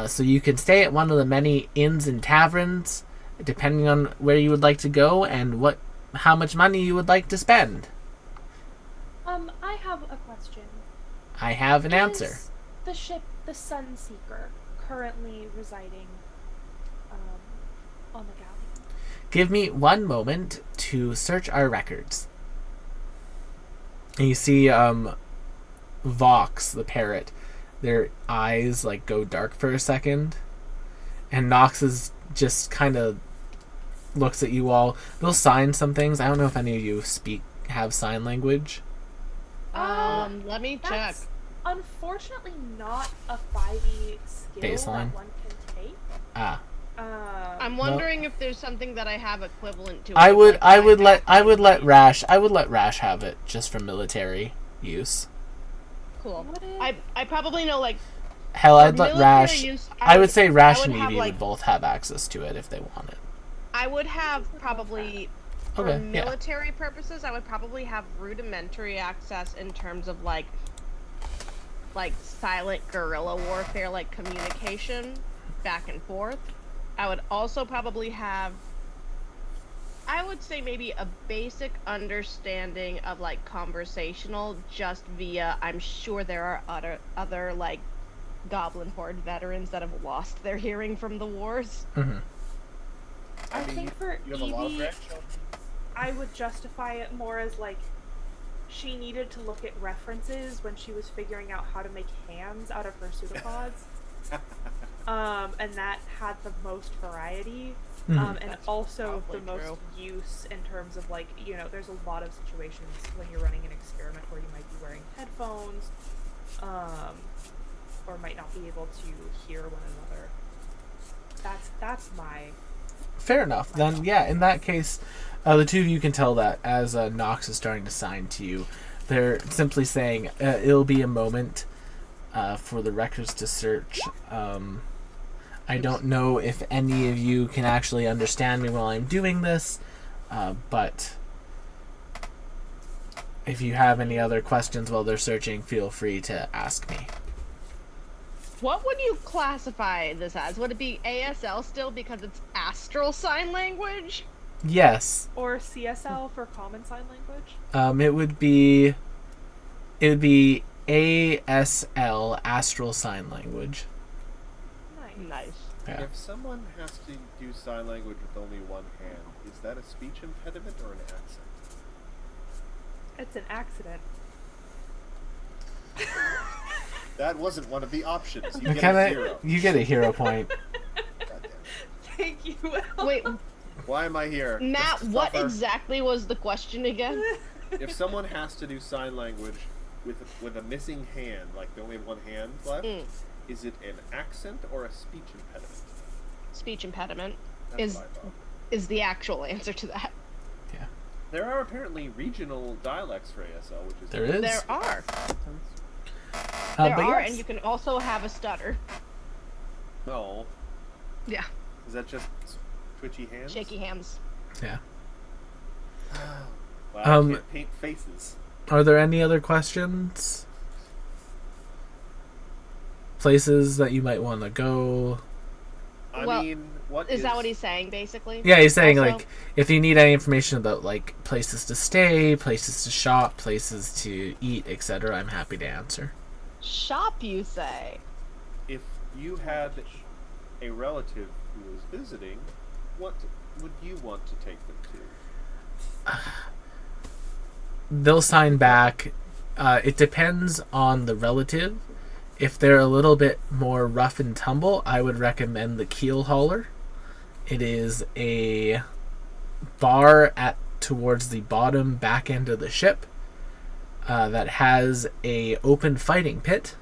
So you can stay at one of the many inns and taverns, depending on where you would like to go and how much money you would like to spend. I have a question. I have an answer. Is the ship, the Sunseeker, currently residing on the galleon? Give me one moment to search our records. And you see Vox, the parrot, their eyes like go dark for a second. And Nox is just kind of looks at you all. They'll sign some things. I don't know if any of you have sign language. Let me check. That's unfortunately not a 5e skill Baseline. that one can take. I'm wondering if there's something that I have equivalent to it. I would like let Rash have it just for military use. Cool. What is- I probably know like Hell, for I'd let military Rash. use, I would say Rash I and would have, Evie like- would both have access to it if they want it. I would have probably for Okay, yeah. military purposes, I would probably have rudimentary access in terms of like silent guerrilla warfare, like communication back and forth. I would also probably have, I would say maybe a basic understanding of like conversational just via, I'm sure there are other like Goblin Horde veterans that have lost their hearing from the wars. Mm-hmm. I mean, think for you have a lot of Evie, reaction. I would justify it more as like she needed to look at references when she was figuring out how to make hands out of her pseudopods. And that had the most variety. And That's also the probably most true. use in terms of like, there's a lot of situations when you're running an experiment where you might be wearing headphones, or might not be able to hear one another. That's my Fair enough. Then, yeah, in that case, the two of you can tell that as Nox is starting to sign to you. They're simply saying, it'll be a moment. for the records to search. I don't know if any of you can actually understand me while I'm doing this, but if you have any other questions while they're searching, feel free to ask me. What would you classify this as? Would it be ASL still because it's Astral Sign Language? Yes. Or CSL for Common Sign Language? It would be ASL, Astral Sign Language. Nice. Yeah. If someone has to do sign language with only one hand, is that a speech impediment or an accent? It's an accident. That wasn't one of the options. You get a McKenna, 0. you get a hero point. God damn it. Thank you, Will. Wait, Why am I here? Matt, Just to what suffer? exactly was the question again? If someone has to do sign language with a missing hand, like they only have one hand left, is it an accent or a speech impediment? Speech impediment That's what I thought. is the actual answer to that. Yeah. There are apparently regional dialects for ASL, which is There is. There are. But There are, yes. and you can also have a stutter. No. Yeah. Is that just twitchy hands? Shaky hands. Yeah. Wow, I can't paint faces. Are there any other questions? Places that you might want to go? I Well, mean, what Is that what he's saying, basically? Yeah, he's saying, Also- like, if you need any information about, like, places to stay, places to shop, places to eat, etc., I'm happy to answer. Shop, you say? If you had a relative who was visiting, what would you want to take them to? They'll sign back. It depends on the relative. If they're a little bit more rough and tumble, I would recommend the Keel Hauler. It is a bar towards the bottom back end of the ship that has a open fighting pit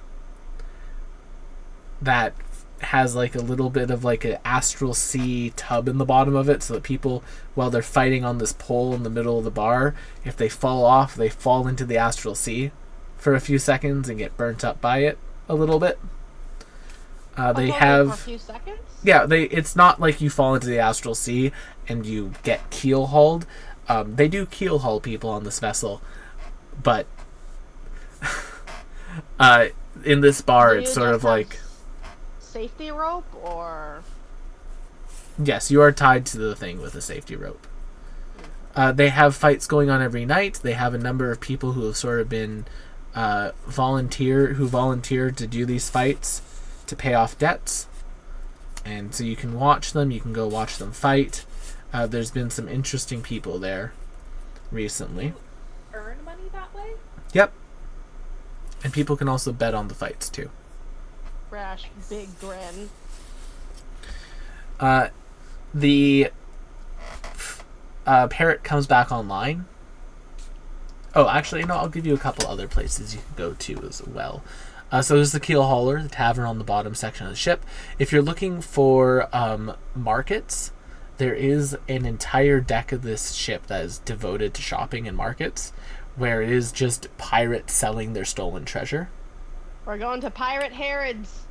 that has like a little bit of like an astral sea tub in the bottom of it, so that people, while they're fighting on this pole in the middle of the bar, if they fall off, they fall into the astral sea for a few seconds and get burnt up by it a little bit. They Hold on have for a few seconds? yeah, it's not like you fall into the astral sea and you get keel hauled. They do keel haul people on this vessel, but in this bar, Do it's you sort just of have like, safety rope, or yes, you are tied to the thing with a safety rope. They have fights going on every night. They have a number of people who have sort of been volunteered to do these fights to pay off debts. And so you can watch them. You can go watch them fight. There's been some interesting people there recently. Earn money that way? Yep. And people can also bet on the fights too. Rash, big grin. The Parrot comes back online. Oh, actually, no, I'll give you a couple other places you can go to as well. So there's the Keel Hauler, the tavern on the bottom section of the ship. If you're looking for markets, there is an entire deck of this ship that is devoted to shopping and markets, where it is just pirates selling their stolen treasure. We're going to Pirate Harrods.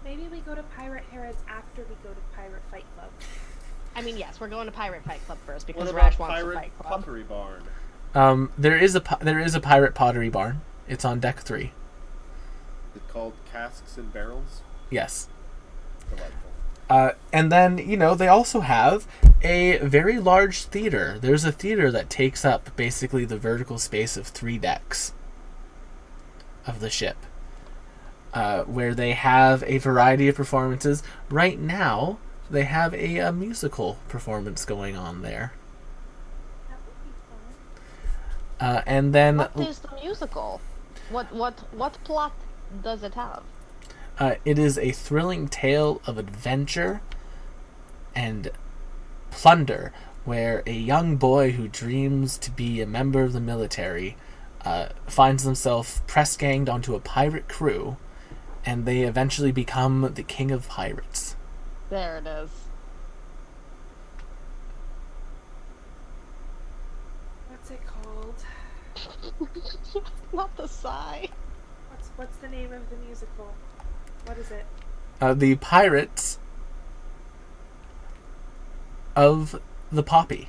Maybe we go to Pirate Harrods after we go to Pirate Fight Club. I mean, yes, we're going to Pirate Fight Club first because What Rash about wants to Pirate fight club. Pottery Barn? There is a pirate pottery barn. It's on deck 3. Is it called Casks and Barrels? Yes. Delightful. And then, they also have a very large theater. There's a theater that takes up basically the vertical space of 3 decks of the ship, where they have a variety of performances. Right now, they have a musical performance going on there. That would be fun. And then What is the musical? What plot does it have? it is a thrilling tale of adventure and plunder, where a young boy who dreams to be a member of the military finds himself press-ganged onto a pirate crew, and they eventually become the king of pirates. There it is. What's it called? Not the sigh. What's What's the name of the musical? What is it? The Pirates of the Poppy.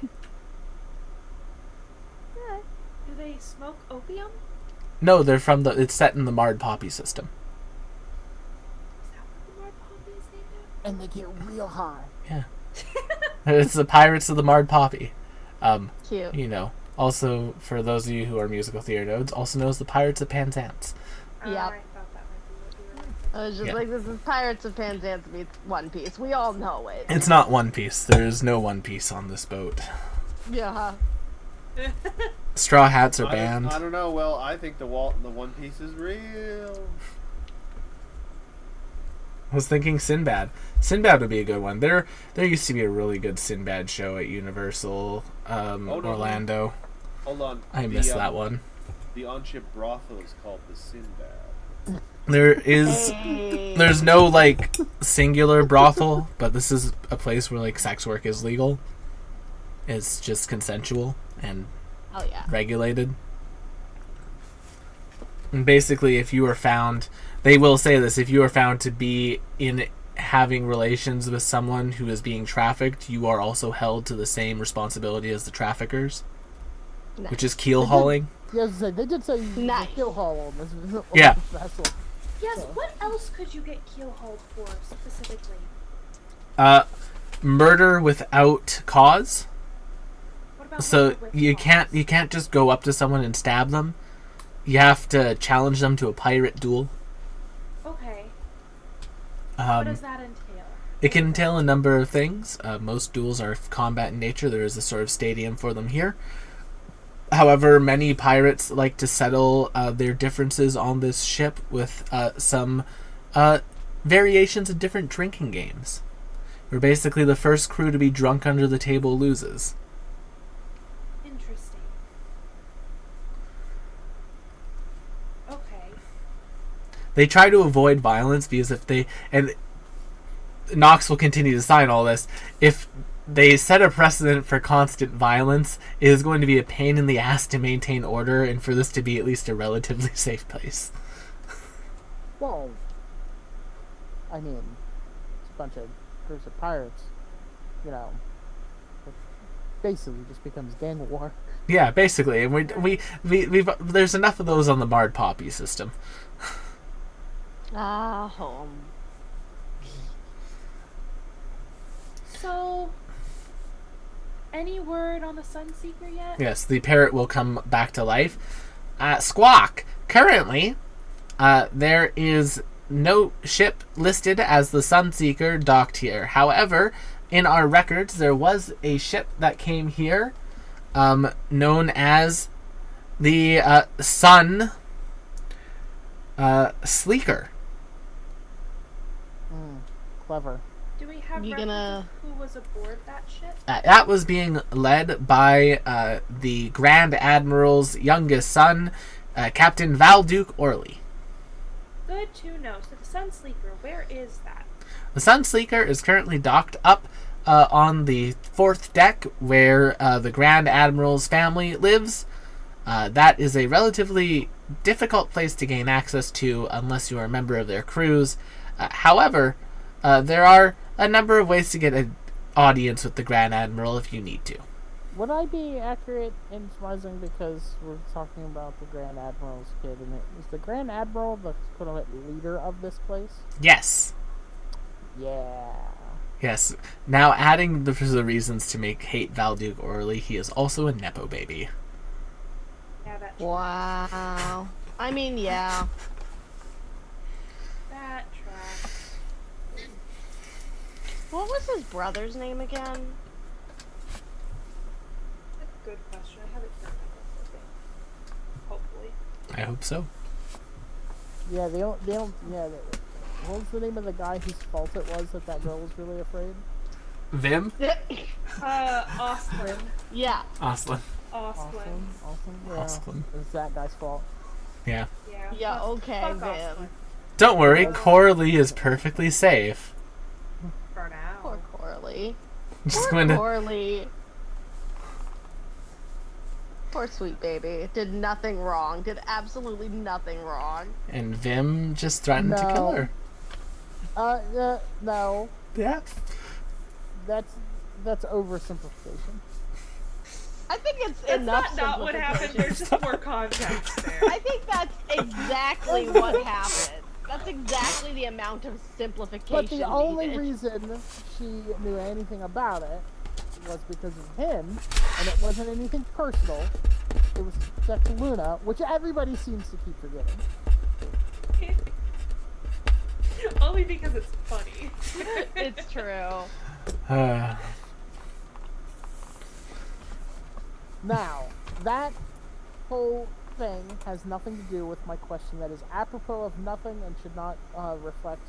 Do they smoke opium? No, they're from the. It's set in the Marred Poppy system. Is that what the Marred Poppy is named And they get real high. Yeah. It's the Pirates of the Marred Poppy. Cute. You know. Also, for those of you who are musical theater nodes, also known as the Pirates of Penzance. after? Yep. I thought that might be what you were like. I was just Yeah. like, this is Pirates of Penzance meets One Piece. We all know it. It's not One Piece. There's no One Piece on this boat. Yeah. Straw hats are I banned. don't know. Well, I think the One Piece is real. I was thinking Sinbad. Sinbad would be a good one. There used to be a really good Sinbad show at Universal no. Orlando. Hold on. I missed that one. The on-ship brothel is called the Sinbad. There's no like singular brothel, but this is a place where like sex work is legal. It's just consensual and Oh yeah. regulated. And basically, if you are found, they will say this, if you are found to be in having relations with someone who is being trafficked, you are also held to the same responsibility as the traffickers, Nice. which is keel hauling. Yes, they did say you Nice. kill haul on this. Yeah. Vessel. Yes, what else could you get keel hauled for specifically? Murder without cause. What about So murder with you cause? can't just go up to someone and stab them. You have to challenge them to a pirate duel. Okay. What does Um, that entail? it can entail a number of things. Most duels are combat in nature. There is a sort of stadium for them here. However, many pirates like to settle their differences on this ship with some variations of different drinking games. Where basically the first crew to be drunk under the table loses. Interesting. Okay. They try to avoid violence because if they... And Knox will continue to sign all this. If they set a precedent for constant violence, it is going to be a pain in the ass to maintain order and for this to be at least a relatively safe place. Well, I mean, it's a bunch of groups of pirates, you know. It basically just becomes gang war. Yeah, basically. And we've there's enough of those on the Marred Poppy system. Ah, home. So, any word on the Sunseeker yet? Yes, the parrot will come back to life. Squawk! Currently, there is no ship listed as the Sunseeker docked here. However, in our records, there was a ship that came here known as the Sun Sleeker. Clever. Do we have You records gonna- of who was aboard that ship? That was being led by the Grand Admiral's youngest son, Captain Valduke Orley. Good to know. So the Sunsleeker, where is that? The Sunsleeker is currently docked up on the 4th deck where the Grand Admiral's family lives. That is a relatively difficult place to gain access to unless you are a member of their crews. However, there are a number of ways to get an audience with the Grand Admiral if you need to. Would I be accurate in surmising, because we're talking about the Grand Admiral's kid, and is the Grand Admiral the leader of this place? Yes. Yeah. Yes. Now, adding the reasons to make hate Valduke Orley, he is also a Nepo baby. Yeah, that Wow. I mean, yeah. that tracks. What was his brother's name again? That's a good question. I have it here. I think. Hopefully. I hope so. Yeah, what was the name of the guy whose fault it was that girl was really afraid? Vim? Ostlin. Yeah. Oslin. Ostlin. Awesome. Yeah. Ostlin. It's that guy's fault. Yeah. Yeah. Yeah, fuck- okay, fuck Vim. Ostlin. Don't worry, Coralie is perfectly safe. For now. Poor Coralie. Just Poor going to... Coralie. Poor sweet baby. Did nothing wrong. Did absolutely nothing wrong. And Vim just threatened to kill her. No. Yeah. That's oversimplification. I think it's That's enough. not what happened. There's just more context there. I think that's exactly what happened. That's exactly the amount of simplification. But the only needed. reason she knew anything about it was because of him, and it wasn't anything personal. It was respect to Luna, which everybody seems to keep forgetting. Only because it's funny. It's true. Now, that whole thing has nothing to do with my question that is apropos of nothing and should not reflect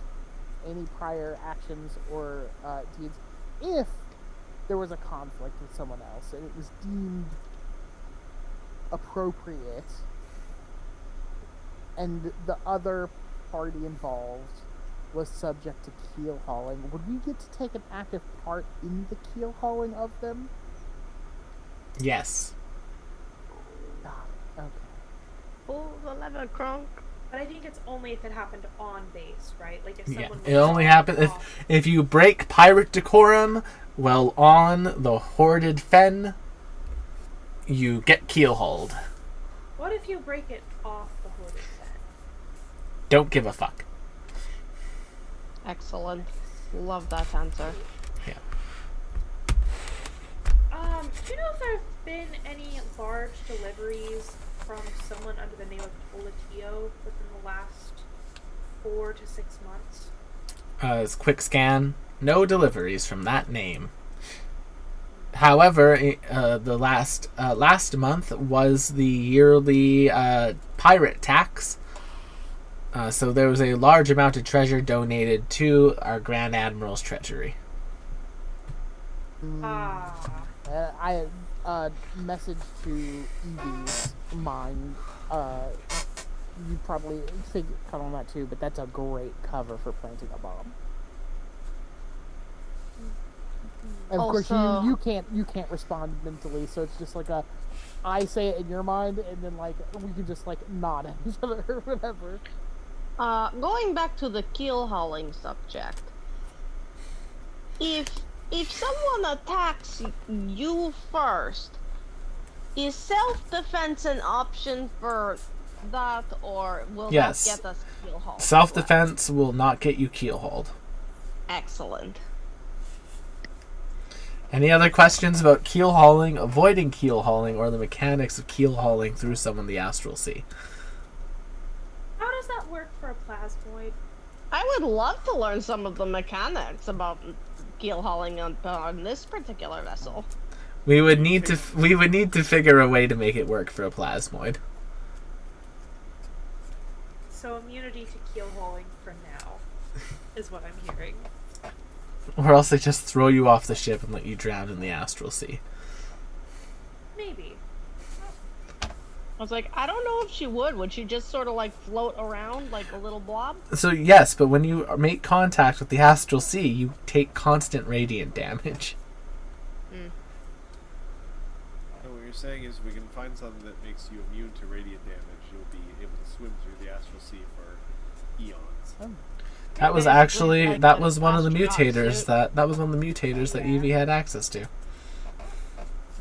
any prior actions or deeds. If there was a conflict with someone else and it was deemed appropriate and the other party involved was subject to keel hauling, would we get to take an active part in the keel hauling of them? Yes. Okay. Pull the lever, Kronk. But I think it's only if it happened on base, right? Like if Yeah. someone It only happens if you break pirate decorum while on the hoarded fen, you get keel hauled. What if you break it off the hoarded set? Don't give a fuck. Excellent. Love that answer. Yeah. Do you know if there have been any large deliveries from someone under the name of Olatio within the last 4 to 6 months? As quick scan, no deliveries from that name. However, the last month was the yearly pirate tax. So there was a large amount of treasure donated to our Grand Admiral's treasury. I had a message to Evie's mind. You probably figured on that too, but that's a great cover for planting a bomb. And of course, you can't respond mentally, so it's just like I say it in your mind, and then like we can just like nod at each other or whatever. Going back to the keel hauling subject. If someone attacks you first, is self-defense an option for that, or will Yes. that get us keel hauled? Self-defense will not get you keel hauled. Excellent. Any other questions about keel hauling, avoiding keel hauling, or the mechanics of keel hauling through some of the Astral Sea? How does that work for a plasmoid? I would love to learn some of the mechanics about keel hauling on this particular vessel. We would need to figure a way to make it work for a plasmoid. So immunity to keel hauling for now is what I'm hearing. Or else they just throw you off the ship and let you drown in the Astral Sea. Maybe. I was like, I don't know if she would. Would she just sort of like float around like a little blob? So yes, but when you make contact with the Astral Sea, you take constant radiant damage. So what you're saying is we can find something that makes you immune to radiant damage. You'll be able to swim through the Astral Sea for eons. That was Basically, actually like that an was one of the astronaut mutators suit. that was one of the mutators that Evie had access to.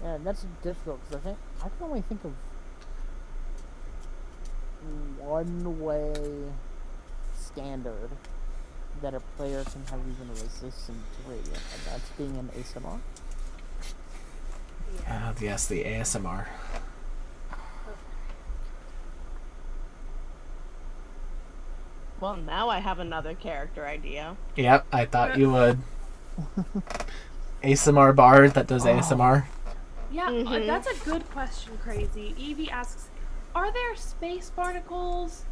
Yeah, and that's difficult because I can only think of one way standard that a player can have even resistance to radiant, and that's being an ASMR. Yes, the ASMR. Well, now I have another character idea. Yep, I thought you would. ASMR bard that does ASMR. Yeah, Mhm. that's a good question, Crazy. Evie asks, are there space barnacles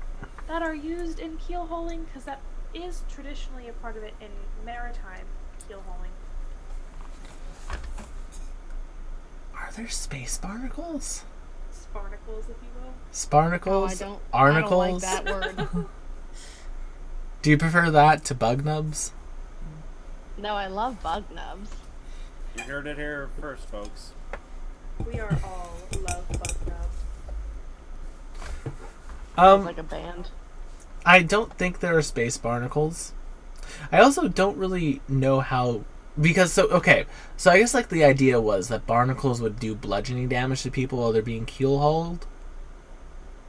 that are used in keel hauling? Because that is traditionally a part of it in maritime keel hauling. Are there space barnacles? Sparnacles, if you will. Sparnacles? I don't Arnicles? like that word. Do you prefer that to bug nubs? No, I love bug nubs. You heard it here first, folks. We are all love bug Sounds like a band. I don't think there are space barnacles. I also don't really know how, because so I guess like the idea was that barnacles would do bludgeoning damage to people while they're being keel-hauled.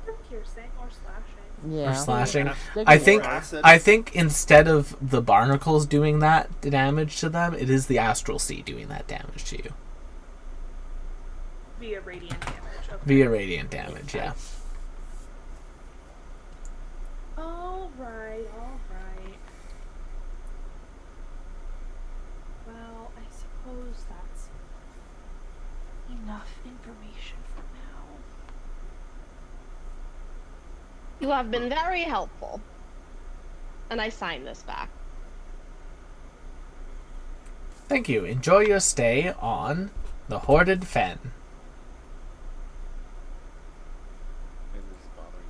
Or piercing or slashing. Yeah. Or slashing. They can I do think that. acid. I think instead of the barnacles doing that damage to them, it is the astral sea doing that damage to you. Via radiant damage. Okay. Via radiant damage, yeah. Alright. Well, I suppose that's enough information for now. You have been very helpful. And I sign this back. Thank you. Enjoy your stay on the Hoarded Fen. And this is bothering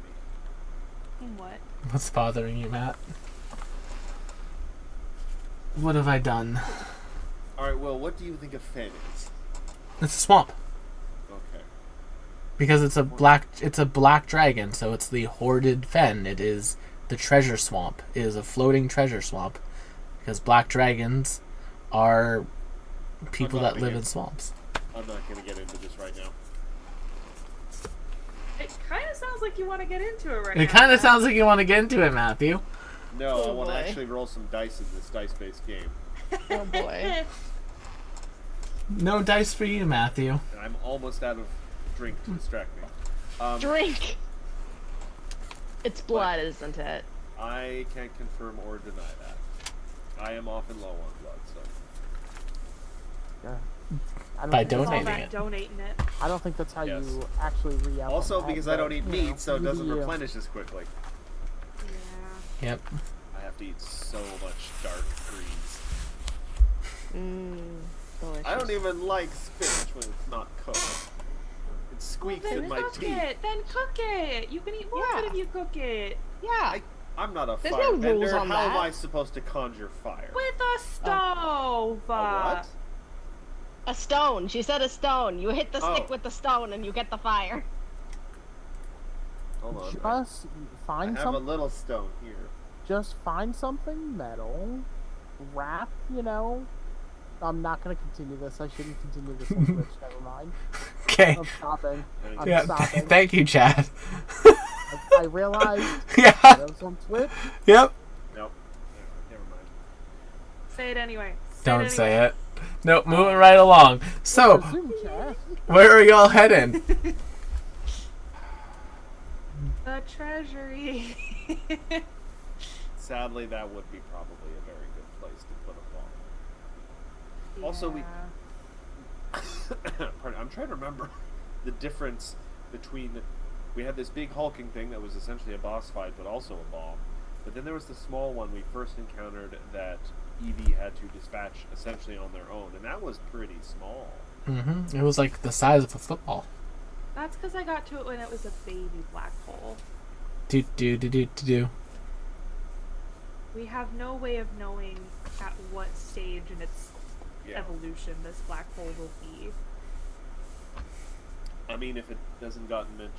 me. What? What's bothering you, Matt? What have I done? Alright, well, what do you think a fen is? It's a swamp. Okay. Because it's a black dragon, so it's the Hoarded Fen. It is the treasure swamp. It is a floating treasure swamp. Because black dragons are people that live in swamps. I'm not going to get into this right now. It kind of sounds like you want to get into it right now. It kind of sounds like you want to get into it, Matthew. No, Oh, I want to boy. actually roll some dice in this dice-based game. Oh boy. No dice for you, Matthew. And I'm almost out of drink to distract me. Drink! It's blood, isn't it? I can't confirm or deny that. I am often low on blood, so... Yeah. I don't By think that's- All donating that it. donating it. I don't think that's how Yes. you actually re-up. Also, on because that, I don't but, eat you meat, know, so it doesn't you do you. replenish as quickly. Yeah. Yep. I have to eat so much dark greens. Delicious. I don't even like spinach when it's not cooked. It squeaks Then in my cook teeth. it. Then cook it. You can eat more of it Yeah. if you cook it. Yeah. I'm not a There's no rules firebender. on How am that. I supposed to conjure fire? With a stove. A what? A stone. She said a stone. You hit the stick Oh. with the stone and you get the fire. Hold on. Just I find have a some. little stone here. Just find something metal. Wrap. You know. I'm not gonna continue this. I shouldn't continue this. Language. Never mind. Okay. I'm stopping. I'm Yeah. stopping. Thank you, Chad. I realized Yeah. I was on Twitch. Yep. Nope. Never mind. Say it anyway. Don't say it. Nope. Moving right along. So, Resume chat. where are y'all heading? The treasury. Sadly, that would be probably a very good place to put a bomb. Also, we- Pardon, I'm trying to remember the difference between... We had this big hulking thing that was essentially a boss fight, but also a bomb. But then there was the small one we first encountered that Evie had to dispatch essentially on their own, and that was pretty small. Mm-hmm. It was like the size of a football. That's because I got to it when it was a baby black hole. Do. We have no way of knowing at what stage in its Yeah. evolution this black hole will be. I mean, if it hasn't gotten much,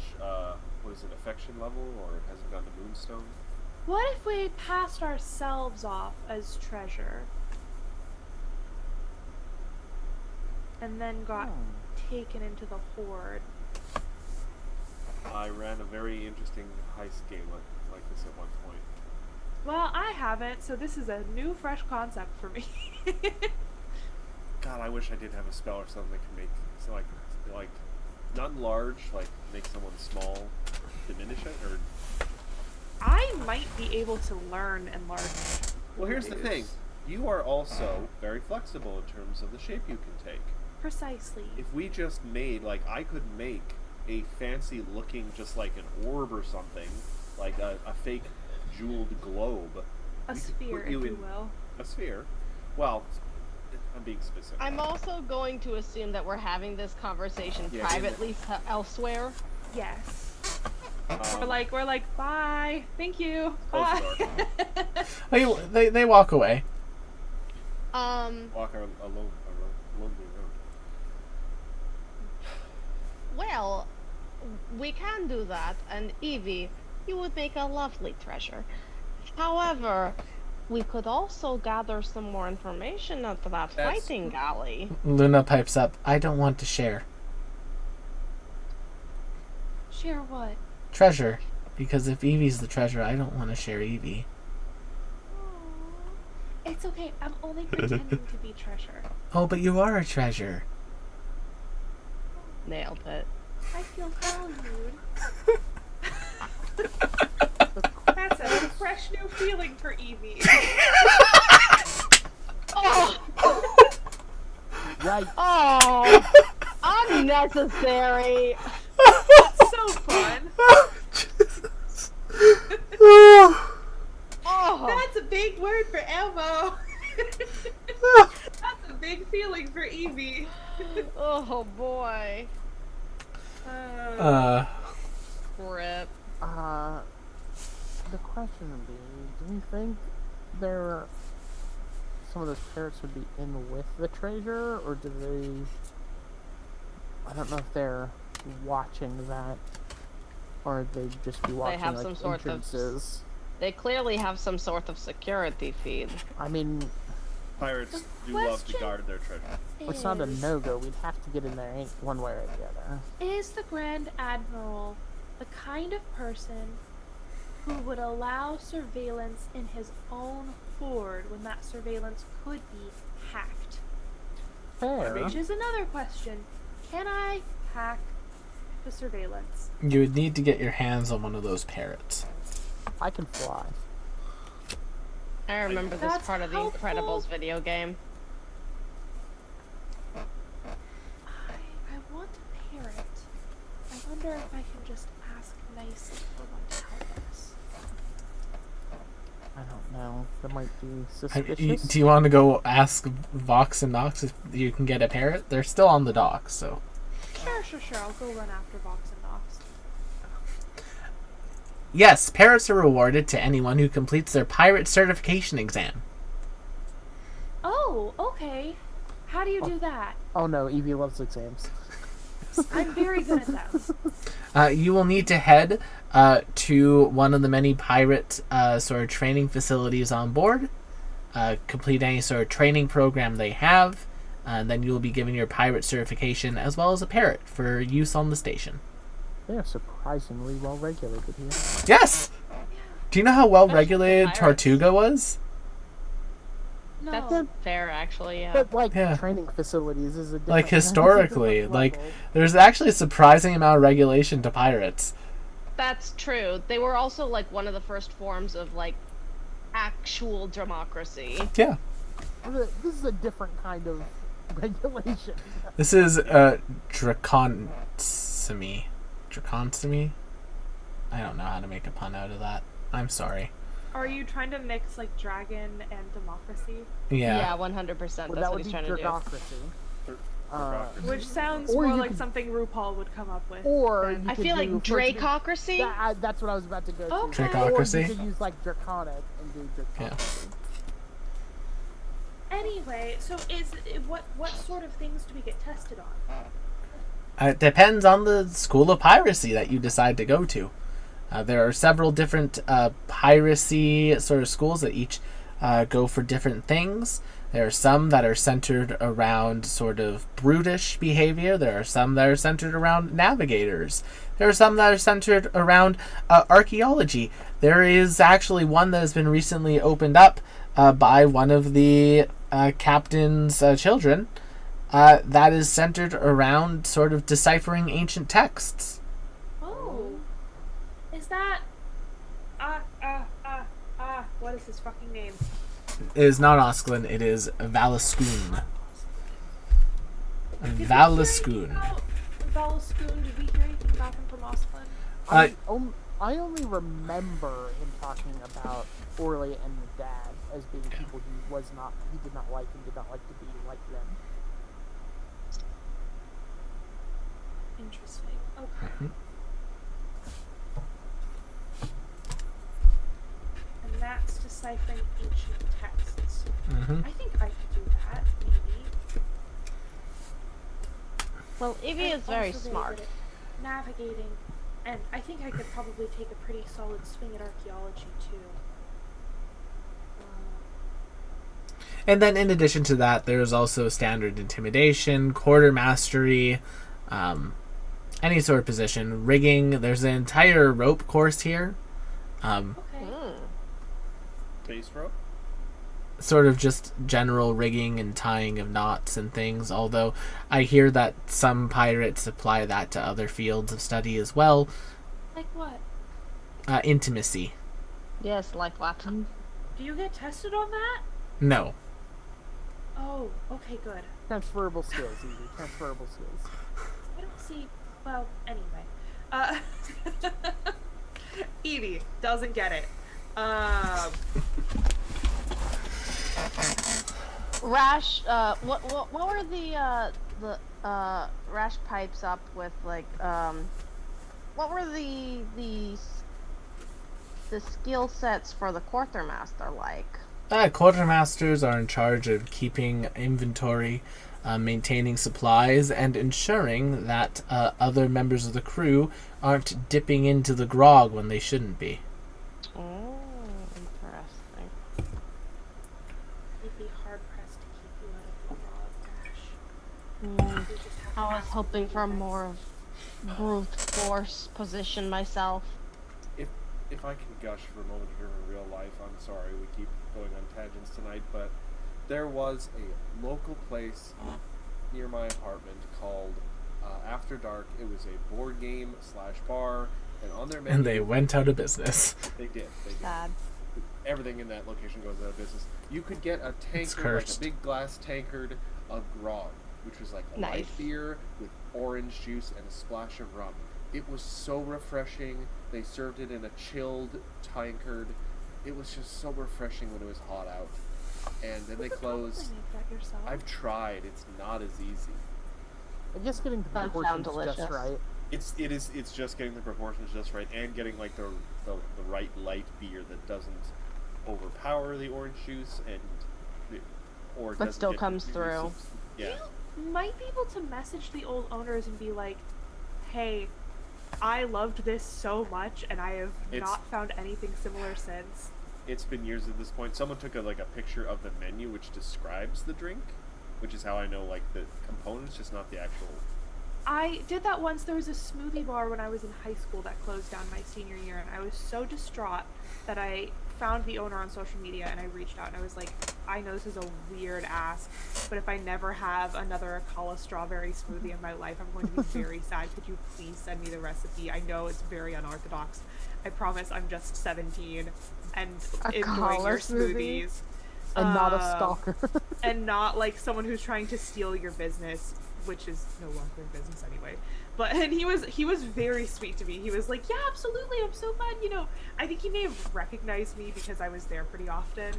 what is it, affection level, or it hasn't gotten a moonstone? What if we passed ourselves off as treasure? And then got taken into the horde? I ran a very interesting heist game like this at one point. Well, I haven't, so this is a new, fresh concept for me. God, I wish I did have a spell or something that could make, so like, not large, like make someone small, diminish it, or... I might be able to learn enlargement. Well, here's the thing. You are also very flexible in terms of the shape you can take. Precisely. If we just made, like, I could make a fancy looking, just like an orb or something, like a fake jeweled globe. A we could sphere, put if you you in- will. A sphere. Well, I'm being specific. I'm also going to assume that we're having this conversation Yeah, privately elsewhere. Yes. Um, We're like, bye. Thank you. Close Bye. They walk away. walk a lonely road. Well, we can do that, and Evie, you would make a lovely treasure. However, we could also gather some more information at that fighting galley. Luna pipes up. I don't want to share. Share what? Treasure. Because if Evie's the treasure, I don't want to share Evie. Aw. It's okay. I'm only pretending to be treasure. Oh, but you are a treasure. Nailed it. I feel valued. That's a fresh new feeling for Evie. Oh! Right. Oh! Unnecessary! That's so fun. Oh! That's a big word for Elmo. That's a big feeling for Evie. Oh boy. Rip. The question would be, do you think some of those parrots would be in with the treasure, or do they... I don't know if they're watching that, or they'd just be watching have like some sort of- entrances. They clearly have some sort of security feed. I mean, Pirates The do love to question guard their treasure. it's not a no-go. We'd have to get in there one way or the other. Is the Grand Admiral the kind of person who would allow surveillance in his own horde when that surveillance could be hacked? Fair. Which is another question. Can I hack the surveillance? You would need to get your hands on one of those parrots. I can fly. I remember this That's part of the helpful. Incredibles video game. I want a parrot. I wonder if I can just ask nicely for one to help us. I don't know. That might be I- suspicious. Do you want to go ask Vox and Nox if you can get a parrot? They're still on the dock, so. Sure. I'll go run after Vox and Nox. Yes, parrots are rewarded to anyone who completes their pirate certification exam. Oh, okay. How do you do that? Oh no, Evie loves exams. I'm very good at them. You will need to head to one of the many pirate sort of training facilities on board, complete any sort of training program they have, and then you will be given your pirate certification as well as a parrot for use on the station. They are surprisingly well regulated here. Yes! Do you know how well Especially regulated pirates. Tortuga was? No. That's fair, actually, yeah. But like Yeah. training facilities is a different, Like, is a historically, different like, level. there's actually a surprising amount of regulation to pirates. That's true. They were also, like, one of the first forms of, like, actual democracy. Yeah. This is a different kind of regulation. This is draconsemy. Draconsemy? I don't know how to make a pun out of that. I'm sorry. Are you trying to mix like dragon and democracy? Yeah. 100%. Well, That's that what would he's be trying to do. dragocracy. Which sounds Or more you like could- something RuPaul would come up with. Or than- you I could feel like do, for instance, Dracocracy? that's what I was about to go to. Okay. Or Dracocracy? you could use like draconic and do dracocracy. Anyway, so what sort of things do we get tested on? It depends on the school of piracy that you decide to go to. There are several different piracy sort of schools that each go for different things. There are some that are centered around sort of brutish behavior. There are some that are centered around navigators. There are some that are centered around archaeology. There is actually one that has been recently opened up by one of the captain's children that is centered around sort of deciphering ancient texts. Oh, is that what is his fucking name? It is not Osklin, it is Valascoon. Did we hear Valascoon. anything about Valascoon? Did we hear anything about him from Osklin? I only remember him talking about Orly and the dad as being people he did not like and did not like to be like them. Interesting. Okay. And that's deciphering ancient texts. Mm-hmm. I think I could do that, maybe. Well, Evie I'm is very also smart. good at navigating And I think I could probably take a pretty solid swing at archaeology too. And then in addition to that, there's also standard intimidation, quarter mastery, any sort of position, rigging. There's an entire rope course here. Okay. Base rope? Sort of just general rigging and tying of knots and things, although I hear that some pirates apply that to other fields of study as well. Like what? Intimacy. Yes, like what? Do you get tested on that? No. Oh, okay, good. Transferable skills, easy. Transferable skills. I don't see. Well, anyway. Evie doesn't get it. Rash, what were the Rash pipes up with, like, what were the skill sets for the quartermaster like? Quartermasters are in charge of keeping inventory, maintaining supplies, and ensuring that other members of the crew aren't dipping into the grog when they shouldn't be. Oh, interesting. It'd be hard pressed to keep you out of the grog, Ash. You just have to I was ask hoping for for defense. more of brute force position myself. If I can gush for a moment here in real life, I'm sorry we keep going on tangents tonight, but there was a local place near my apartment called After Dark. It was a board game / bar, and on their menu... And they went out of business. They did. Sad. Everything in that location goes out of business. You could get a It's tankard, like a cursed. big glass tankard of grog, which was like a light Nice. beer with orange juice and a splash of rum. It was so refreshing. They served it in a chilled tankard. It was just so refreshing when it was hot out. And then they You could probably closed. make that yourself. I've tried. It's not as easy. I guess getting the Does proportions sound just delicious. right. It's just getting the proportions just right and getting like the right light beer that doesn't overpower the orange juice or But doesn't still get comes completely through. Yeah. You might be able to message the old owners and be like, hey, I loved this so much and I have It's- not found anything similar since. It's been years at this point. Someone took a picture of the menu which describes the drink, which is how I know like the components, just not the actual. I did that once. There was a smoothie bar when I was in high school that closed down my senior year, and I was so distraught that I found the owner on social media and I reached out and I was like, I know this is a weird ask, but if I never have another Akala strawberry smoothie in my life, I'm going to be very sad. Could you please send me the recipe? I know it's very unorthodox. I promise I'm just 17 and enjoying Akala your smoothie? smoothies. And not a Um, stalker. and not like someone who's trying to steal your business, which is no longer in business anyway. But and he was very sweet to me. He was like, yeah, absolutely, I'm so glad. I think he may have recognized me because I was there pretty often.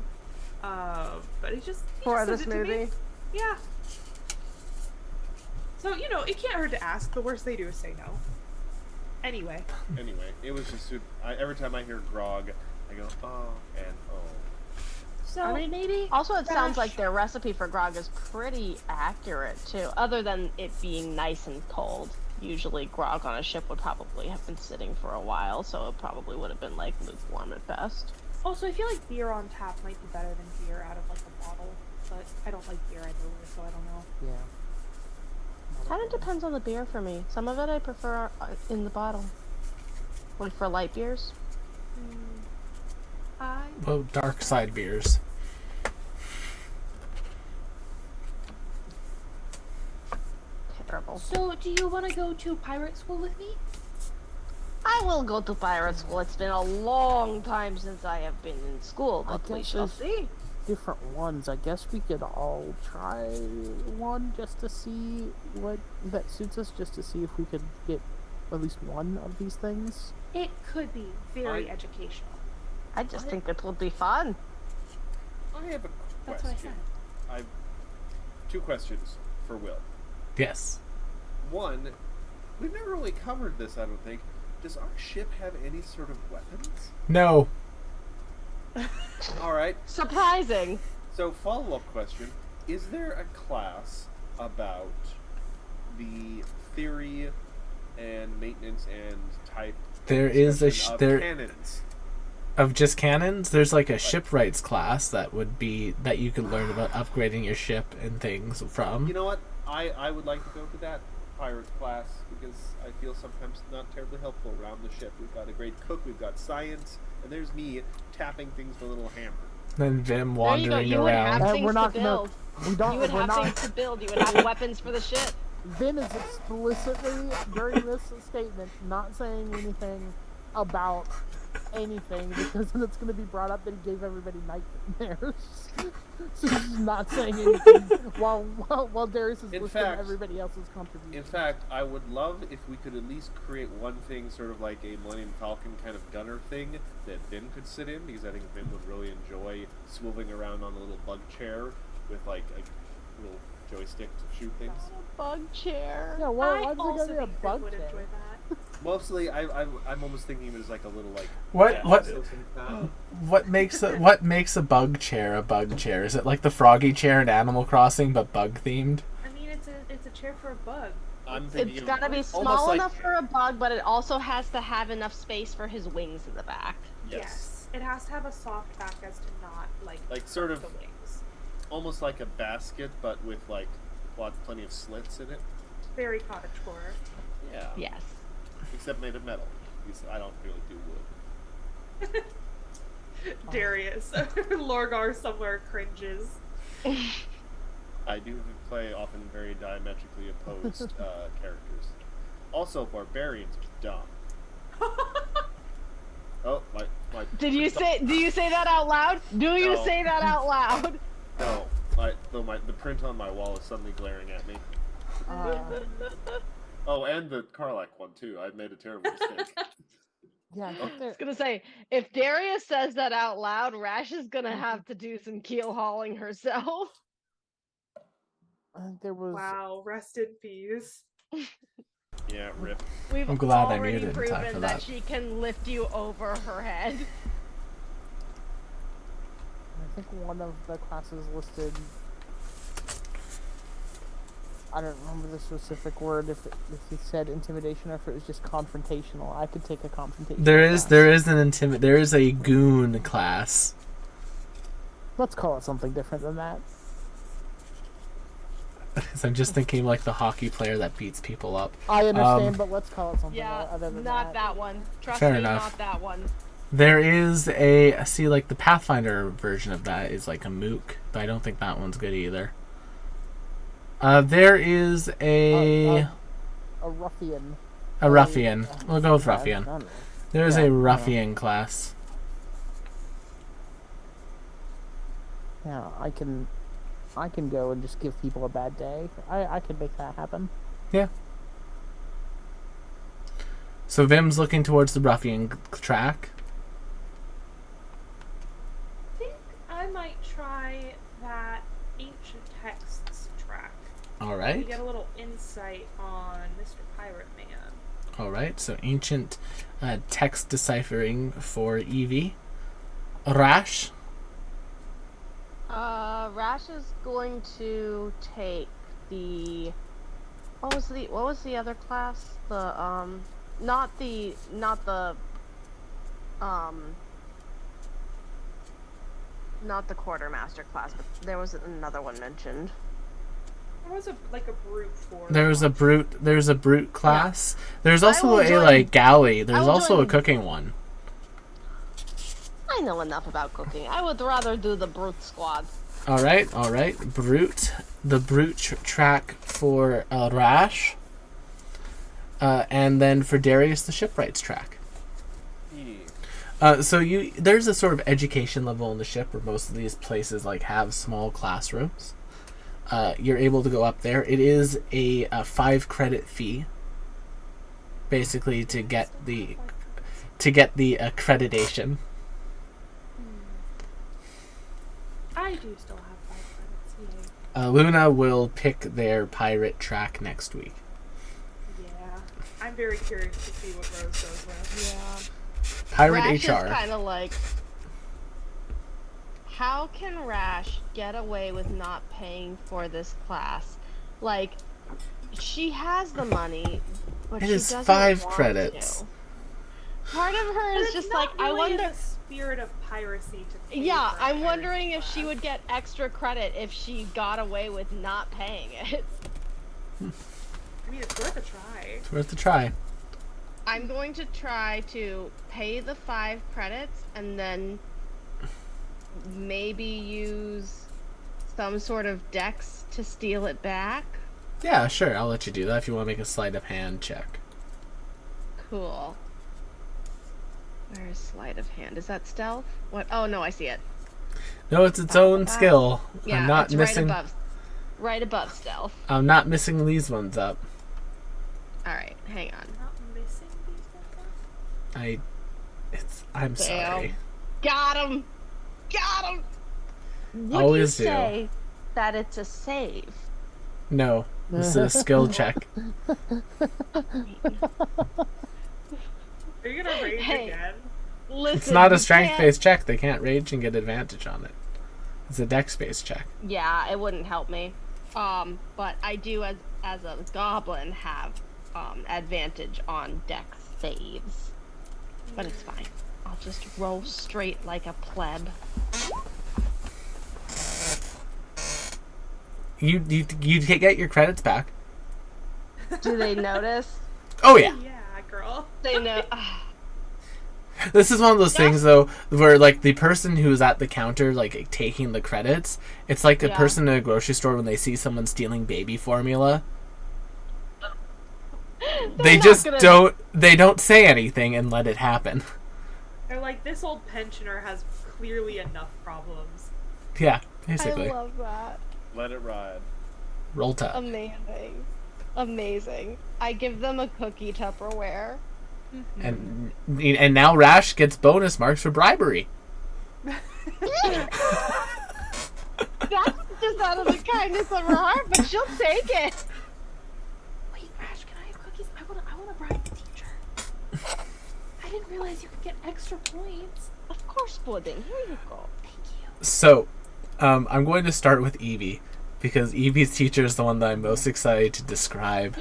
But he just For the sent it to me. smoothie? Yeah. So it can't hurt to ask. The worst they do is say no. Anyway, Anyway, it was just every time I hear grog, I go oh and oh. so I mean, maybe Also, it sounds Rash- like their recipe for grog is pretty accurate too. Other than it being nice and cold, usually grog on a ship would probably have been sitting for a while, so it probably would have been like lukewarm at best. Also, I feel like beer on tap might be better than beer out of like a bottle. But I don't like beer either, so I don't know. Yeah. Kind of depends on the beer for me. Some of it I prefer in the bottle. Like for light beers. I Well, dark side beers. Terrible. So, do you want to go to pirate school with me? I will go to pirate school. It's been a long time since I have been in school, I but we guess shall there's see. different ones. I guess we could all try one just to see what that suits us, just to see if we could get at least one of these things. It could be very I- educational. I just think it would be fun. I have a That's what I question. said. I've two questions for Will. Yes. One, we've never really covered this, I don't think. Does our ship have any sort of weapons? No. Alright, Surprising. so follow-up question. Is there a class about the theory and maintenance and type. There is a discussion of cannons. Of just cannons. There's like a shipwrights class that would be that you could learn about upgrading your ship and things from. You know what? I would like to go to that pirate class because I feel sometimes not terribly helpful around the ship. We've got a great cook, we've got science, and there's me tapping things with a little hammer. Then Vim There you go. wandering You would around. have things we're not to gonna- build. We don't. You would we're have not. things to build. You would have weapons for the ship. Vin is explicitly during this statement not saying anything about anything because then it's going to be brought up that he gave everybody nightmares. So he's not saying anything while Darius is In listing fact- everybody else's contributions. In fact, I would love if we could at least create one thing, sort of like a Millennium Falcon kind of gunner thing that Vin could sit in, because I think Vin would really enjoy swiveling around on a little bug chair with like a little joystick to shoot things. A bug chair. Yeah, why I is it also going to be a think Finn bug would chair? enjoy that. Mostly, I'm almost thinking of it as like a little like. What desk. what makes a bug chair a bug chair? Is it like the froggy chair in Animal Crossing but bug themed? I mean, it's a chair for a bug. I'm thinking It's of gotta be almost small like- enough for a bug, but it also has to have enough space for his wings in the back. Yes. It has to have a soft back as to not Like sort of the wings. almost like a basket, but with like plenty of slits in it. Very cottagecore. Yeah. Yes. Except made of metal. Because I don't really do wood. Darius. Lorgar somewhere cringes. I do play often very diametrically opposed characters. Also, barbarians are dumb. Oh, my. Do you say that out loud? Do you No. say that out loud? No, the print on my wall is suddenly glaring at me. Oh, and the Karlak one too. I made a terrible mistake. Yeah, I think I was gonna say, if Darius says that out loud, Rash is gonna have to do some keel hauling herself. there was. Wow, rest in peace. Yeah, rip. We've I'm glad I already muted in time proven for that that. she can lift you over her head. I think one of the classes listed. I don't remember the specific word. If it said intimidation or if it was just confrontational. I could take a confrontation. There class. is a goon class. Let's call it something different than that. So I'm just thinking like the hockey player that beats people up. I understand, but let's call it something Yeah, other than not that one. Trust Fair me, enough. not that one. There is like the Pathfinder version of that is like a mook, but I don't think that one's good either. There is a ruffian. ruffian. We'll go with ruffian. I don't know. There is Yeah, a ruffian class. Yeah, I can go and just give people a bad day. I can make that happen. Yeah. So Vim's looking towards the ruffian track. I think I might try that ancient texts track. All You right. get a little insight on Mr. Pirate Man. All right. So ancient text deciphering for Evie. Rash. Rash is going to take the what was the other class? The not the quartermaster class, but there was another one mentioned. There was a brute force. There's a brute class. There's also will a join- like galley. There's will also a join- cooking one. I know enough about cooking. I would rather do the brute squad. All right. Brute. The brute track for Rash. And then for Darius, the shipwrights track. Yeah. So there's a sort of education level in the ship where most of these places like have small classrooms. You're able to go up there. It is a 5 credit fee, basically to get the accreditation. I do still have 5 credits. Yay. Luna will pick their pirate track next week. Yeah. I'm very curious to see what Rose goes with. Yeah. Pirate Rash HR. is kind of like, how can Rash get away with not paying for this class? Like, she has the money, but It she is doesn't 5 want credits. to. Part of her But is it's just not like, I really in wonder. the spirit of piracy to pay Yeah, for a I'm wondering piracy if she class. would get extra credit if she got away with not paying it. I mean, it's worth a try. It's worth a try. I'm going to try to pay the 5 credits and then maybe use some sort of dex to steal it back. Yeah, sure. I'll let you do that if you want to make a sleight of hand check. Cool. Where is sleight of hand? Is that stealth? What? Oh no, I see it. No, it's its own skill. Yeah, I'm not it's missing. right above stealth. I'm not missing these ones up. All right, hang on. Not missing these ones. I'm sorry. Got him. Got him. Would Always you do. say that it's a save? No, this is a skill check. Are you gonna rage Hey. again? Listen, It's not a you strength-based check. They can't rage and get advantage on it. It's a dex-based check. can't- Yeah, it wouldn't help me. But I do, as a goblin, have advantage on dex saves. But it's fine. I'll just roll straight like a pleb. You get your credits back. Do they notice? Oh yeah. Yeah, girl. They know. This is one of those things though where like the person who's at the counter like taking the credits, it's like a Yeah. person in a grocery store when they see someone stealing baby formula. They not just gonna- don't say anything and let it happen. They're like, this old pensioner has clearly enough problems. Yeah, I basically. love that. Let it ride. Roll top. Amazing. Amazing. I give them a cookie Tupperware. And now Rash gets bonus marks for bribery. That's just out of the kindness of her heart, but she'll take it. Wait, Ash, can I have cookies? I wanna bribe the teacher. I didn't realize you could get extra points. Of course, Pudding. Here you go. Thank you. So, I'm going to start with Evie because Evie's teacher is the one that I'm most excited to describe.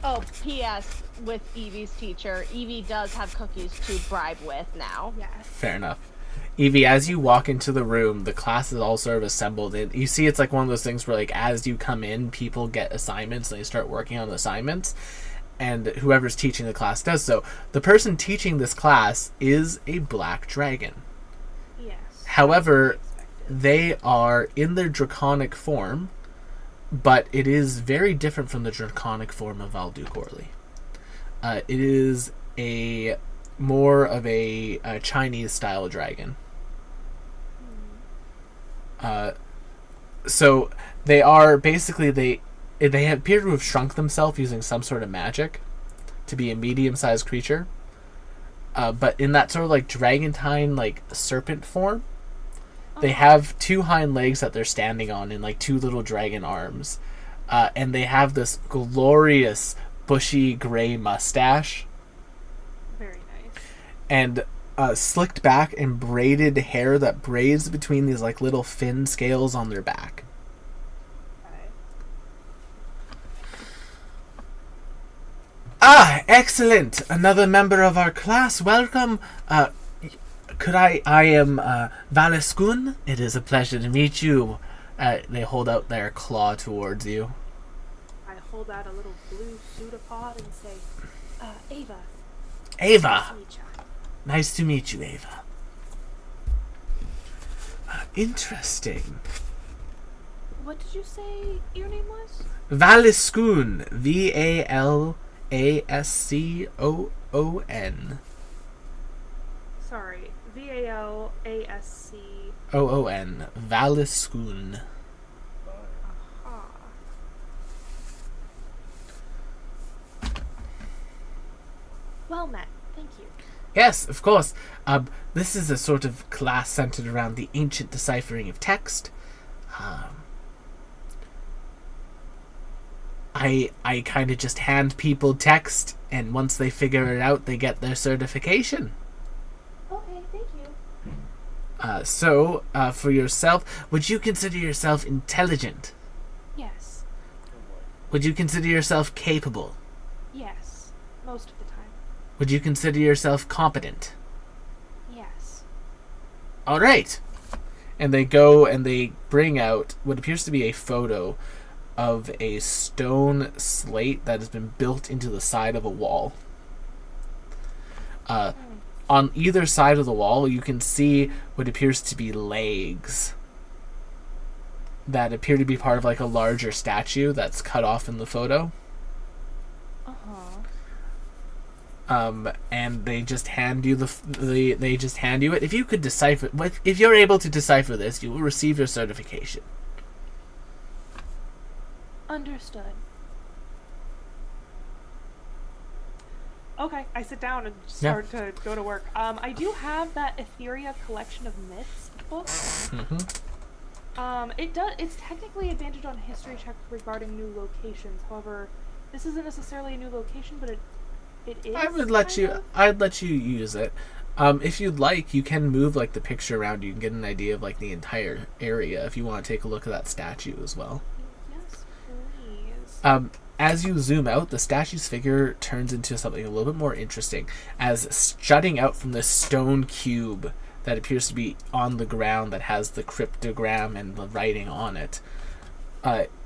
Oh, P.S. With Evie's teacher, Evie does have cookies to bribe with now. Yes. Fair enough. Evie, as you walk into the room, the class is all sort of assembled. And you see it's like one of those things where, like, as you come in, people get assignments and they start working on assignments. And whoever's teaching the class does so. The person teaching this class is a black dragon. Yes. However, Expected. they are in their draconic form, but it is very different from the draconic form of Valduc Orly. It is a more of a Chinese style dragon. So they are basically they appear to have shrunk themselves using some sort of magic to be a medium-sized creature. But in that sort of like dragantine like serpent form, they have 2 hind legs that they're standing on and like 2 little dragon arms. And they have this glorious bushy gray mustache Very nice. and slicked back and braided hair that braids between these like little fin scales on their back. Okay. Ah, excellent! Another member of our class. Welcome. I am Valeskun. It is a pleasure to meet you. They hold out their claw towards you. I hold out a little blue pseudopod and say, Ava. Ava! Nice to meet ya." Nice to meet you, Ava. Interesting. What did you say your name was? Valeskun. Valascoon. Sorry, VALASC. OON. Valeskun. Ah. Well met. Thank you. Yes, of course. This is a sort of class centered around the ancient deciphering of text. I kind of just hand people text, and once they figure it out, they get their certification. Okay, thank you. So, for yourself, would you consider yourself intelligent? Yes. Would you consider yourself capable? Yes, most of the time. Would you consider yourself competent? Yes. All right. And they go and they bring out what appears to be a photo of a stone slate that has been built into the side of a wall. On either side of the wall, you can see what appears to be legs that appear to be part of like a larger statue that's cut off in the photo. And they just hand you they just hand you it. If you could decipher, if you're able to decipher this, you will receive your certification. Understood. Okay, I sit down and start to go to work. I do have that Etheria collection of myths book. It's technically advantage on history check regarding new locations. However, this isn't necessarily a new location, but it is. I'd let you use it. If you'd like, you can move like the picture around. You can get an idea of like the entire area if you want to take a look at that statue as well. Yes, please. As you zoom out, the statue's figure turns into something a little bit more interesting, as jutting out from this stone cube that appears to be on the ground that has the cryptogram and the writing on it,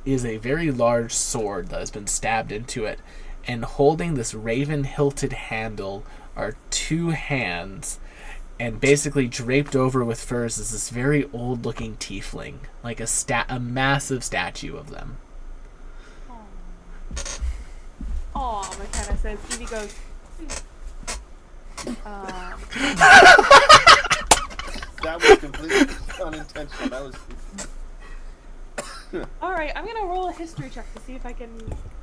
is a very large sword that has been stabbed into it. And holding this raven-hilted handle are two hands, and basically draped over with furs is this very old-looking tiefling, like a massive statue of them. Aw, McKenna says. Evie goes, That was completely unintentional. That was... Alright, I'm gonna roll a history check to see if I can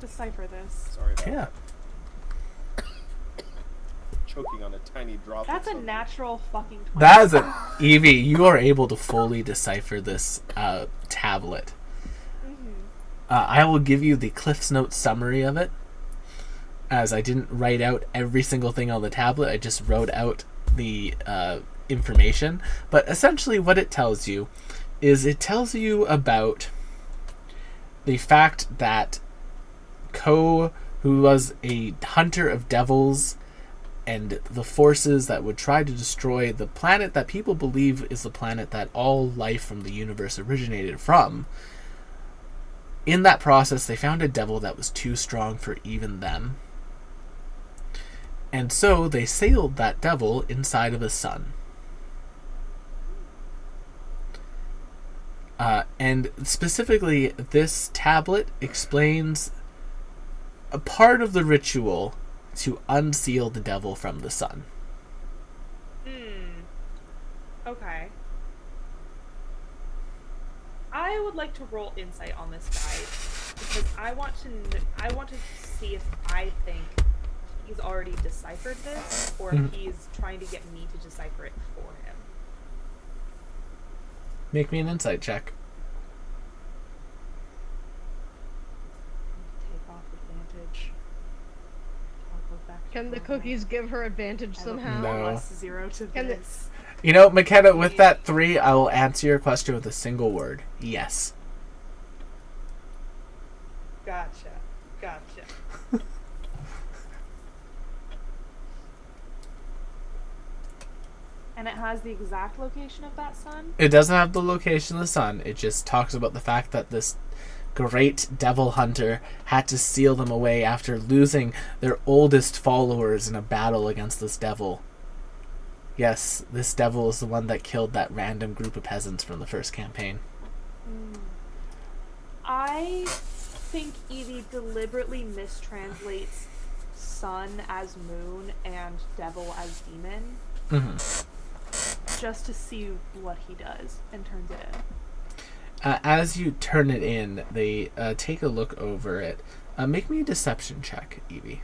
decipher this. Sorry about Yeah. that. Choking on a tiny drop. That's a natural fucking 20. That is a... Evie, you are able to fully decipher this tablet. I will give you the Cliff's Note summary of it, as I didn't write out every single thing on the tablet. I just wrote out the information. But essentially what it tells you is it tells you about the fact that Ko, who was a hunter of devils, and the forces that would try to destroy the planet that people believe is the planet that all life from the universe originated from, in that process, they found a devil that was too strong for even them. And so they sealed that devil inside of a sun. And specifically, this tablet explains a part of the ritual to unseal the devil from the sun. Okay. I would like to roll insight on this guy because I want to see if I think he's already deciphered this or if he's trying to get me to decipher it for him. Make me an insight check. Take off advantage. Toggle back to Can the normal. cookies give her advantage I will somehow? No. plus 0 to Can the- this. You know, McKenna, with that 3, I will answer your question with a single word. Yes. Gotcha. And it has the exact location of that sun? It doesn't have the location of the sun. It just talks about the fact that this great devil hunter had to seal them away after losing their oldest followers in a battle against this devil. Yes, this devil is the one that killed that random group of peasants from the first campaign. I think Evie deliberately mistranslates sun as moon and devil as demon. Just to see what he does and turns it in. As you turn it in, they take a look over it. Make me a deception check, Evie.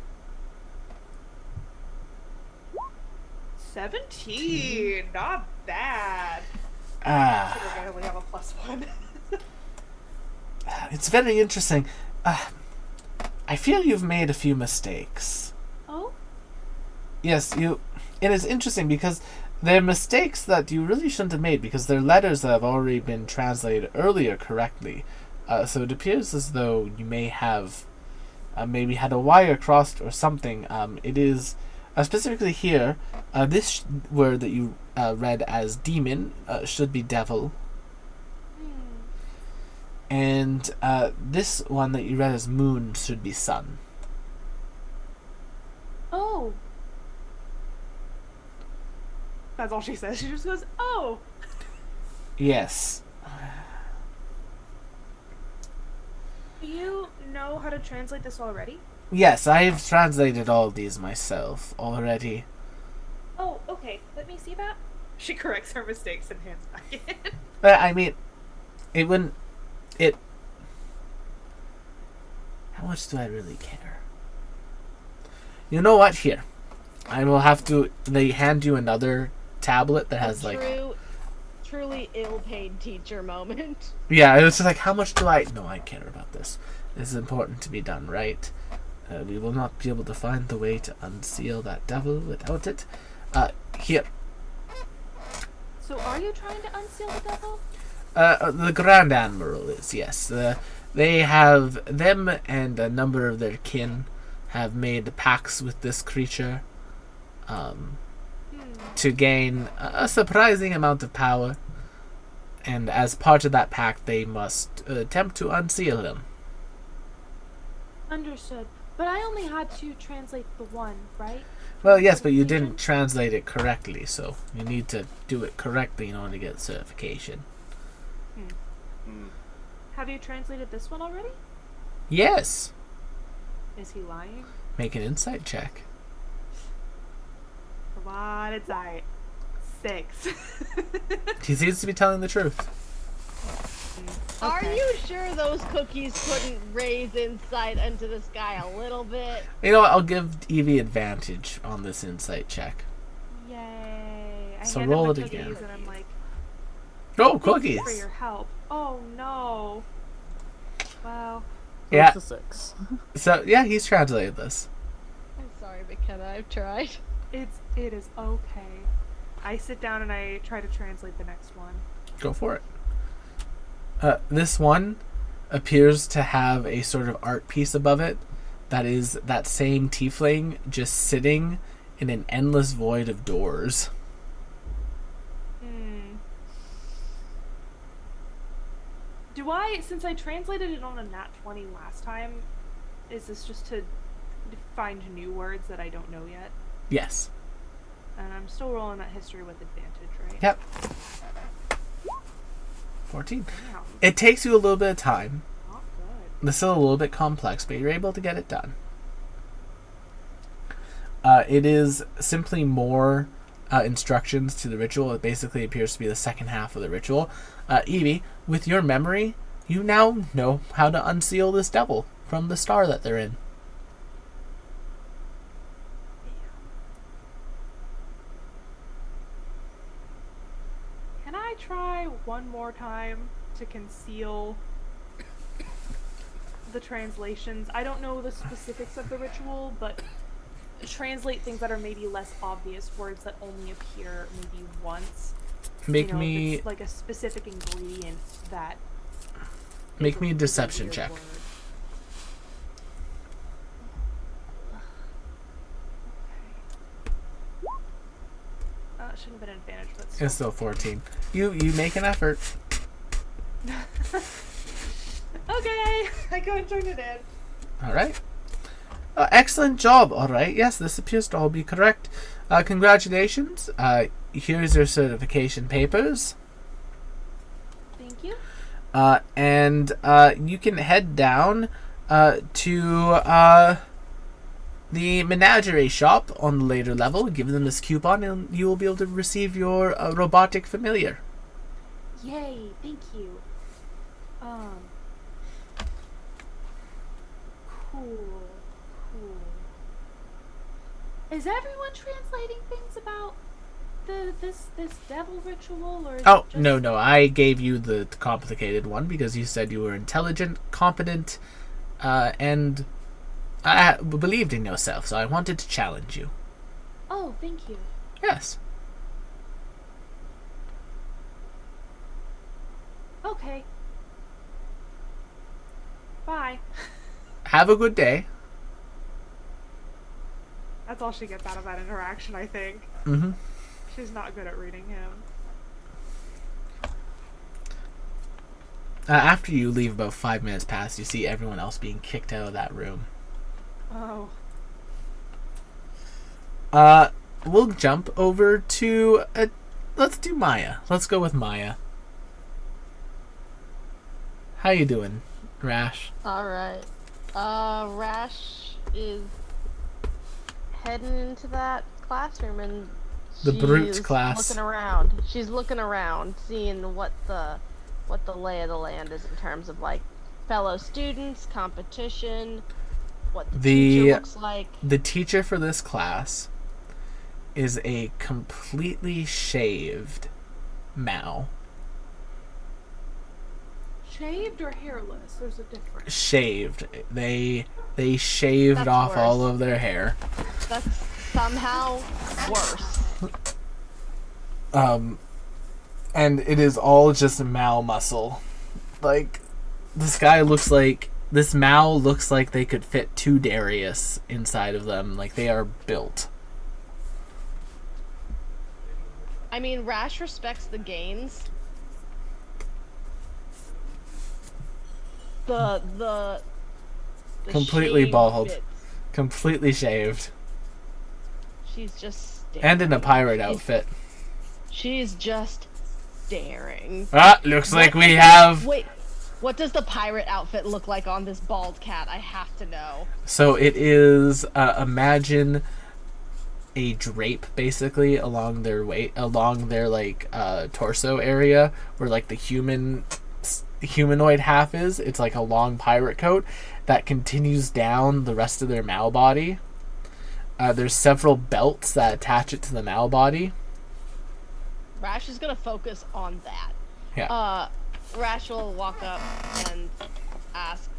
17, not bad. So we're gonna only have a +1. It's very interesting. I feel you've made a few mistakes. Oh? Yes, it is interesting because they're mistakes that you really shouldn't have made because they're letters that have already been translated earlier correctly. So it appears as though you may have maybe had a wire crossed or something. It is specifically here. This word that you read as demon should be devil. And this one that you read as moon should be sun. Oh. That's all she says. She just goes, oh. Yes. Do you know how to translate this already? Yes, I have translated all these myself already. Oh, okay. Let me see that. She corrects her mistakes and hands back in. I mean, it wouldn't... It... How much do I really care? You know what? Here. I will have to... They hand you another tablet that has, like... Truly ill-paid teacher moment. Yeah, it was just like, how much do I... No, I care about this. This is important to be done right. We will not be able to find the way to unseal that devil without it. Here. So are you trying to unseal the devil? The Grand Admiral is, yes. They have... Them and a number of their kin have made pacts with this creature to gain a surprising amount of power. And as part of that pact, they must attempt to unseal him. Understood. But I only had to translate the one, right? Well, yes, but you didn't translate it correctly, so you need to do it correctly in order to get certification. Have you translated this one already? Yes. Is he lying? Make an insight check. Come on, insight. 6. He seems to be telling the truth. Are Okay. you sure those cookies couldn't raise insight into the sky a little bit? You know what? I'll give Evie advantage on this insight check. Yay. I So hand roll him the it again. cookies and I'm like, Oh, thank you cookies! for your help. Oh no. Wow. Yeah. It's a 6. So, yeah, he's translated this. I'm sorry, McKenna, I've tried. It is okay. I sit down and I try to translate the next one. Go for it. This one appears to have a sort of art piece above it that is that same tiefling just sitting in an endless void of doors. Do I, since I translated it on a nat 20 last time, is this just to find new words that I don't know yet? Yes. And I'm still rolling that history with advantage, right? Yep. 14. Damn, It takes you a little bit of time. not good. This is a little bit complex, but you're able to get it done. It is simply more instructions to the ritual. It basically appears to be the second half of the ritual. Evie, with your memory, you now know how to unseal this devil from the star that they're in. Can I try one more time to conceal the translations? I don't know the specifics of the ritual, but translate things that are maybe less obvious, words that only appear maybe once. Make If me it's like a specific ingredient that make is me a really deception weird check. word. It shouldn't have been an advantage, but still. It's still 14. You make an effort. Okay, I go and turn it in. All right. Excellent job. All right. Yes, this appears to all be correct. Congratulations. Here's your certification papers. Thank you. And you can head down to the menagerie shop on the later level. Give them this coupon, and you will be able to receive your robotic familiar. Yay, thank you. Cool. Is everyone translating things about this devil ritual, or is Oh, it just... no. I gave you the complicated one because you said you were intelligent, competent, and I believed in yourself, so I wanted to challenge you. Oh, thank you. Yes. Okay. Bye. Have a good day. That's all she gets out of that interaction, I think. Mm-hmm. She's not good at reading him. After you leave, about 5 minutes pass, you see everyone else being kicked out of that room. Oh. We'll jump over to... let's do Maya. Let's go with Maya. How you doing, Rash? Alright. Rash is heading into that classroom and The brute she's class. looking around. She's looking around, seeing what the lay of the land is in terms of like fellow students, competition, what the teacher looks like. The teacher for this class is a completely shaved Mao. Shaved or hairless? There's a difference. Shaved. They shaved That's off worse. all of their hair. That's somehow worse. And it is all just Mao muscle. Like, this Mao looks like they could fit 2 Darius inside of them. Like, they are built. I mean, Rash respects the gains. The Completely shaved bald. bits. Completely shaved. She's just staring. And in a pirate outfit. She's just staring. Looks like we have... Wait, what does the pirate outfit look like on this bald cat? I have to know. So it is, imagine a drape, basically, along their torso area, where, like, the humanoid half is. It's like a long pirate coat that continues down the rest of their Mao body. There's several belts that attach it to the Mao body. Rash is gonna focus on that. Yeah. Rash will walk up and ask,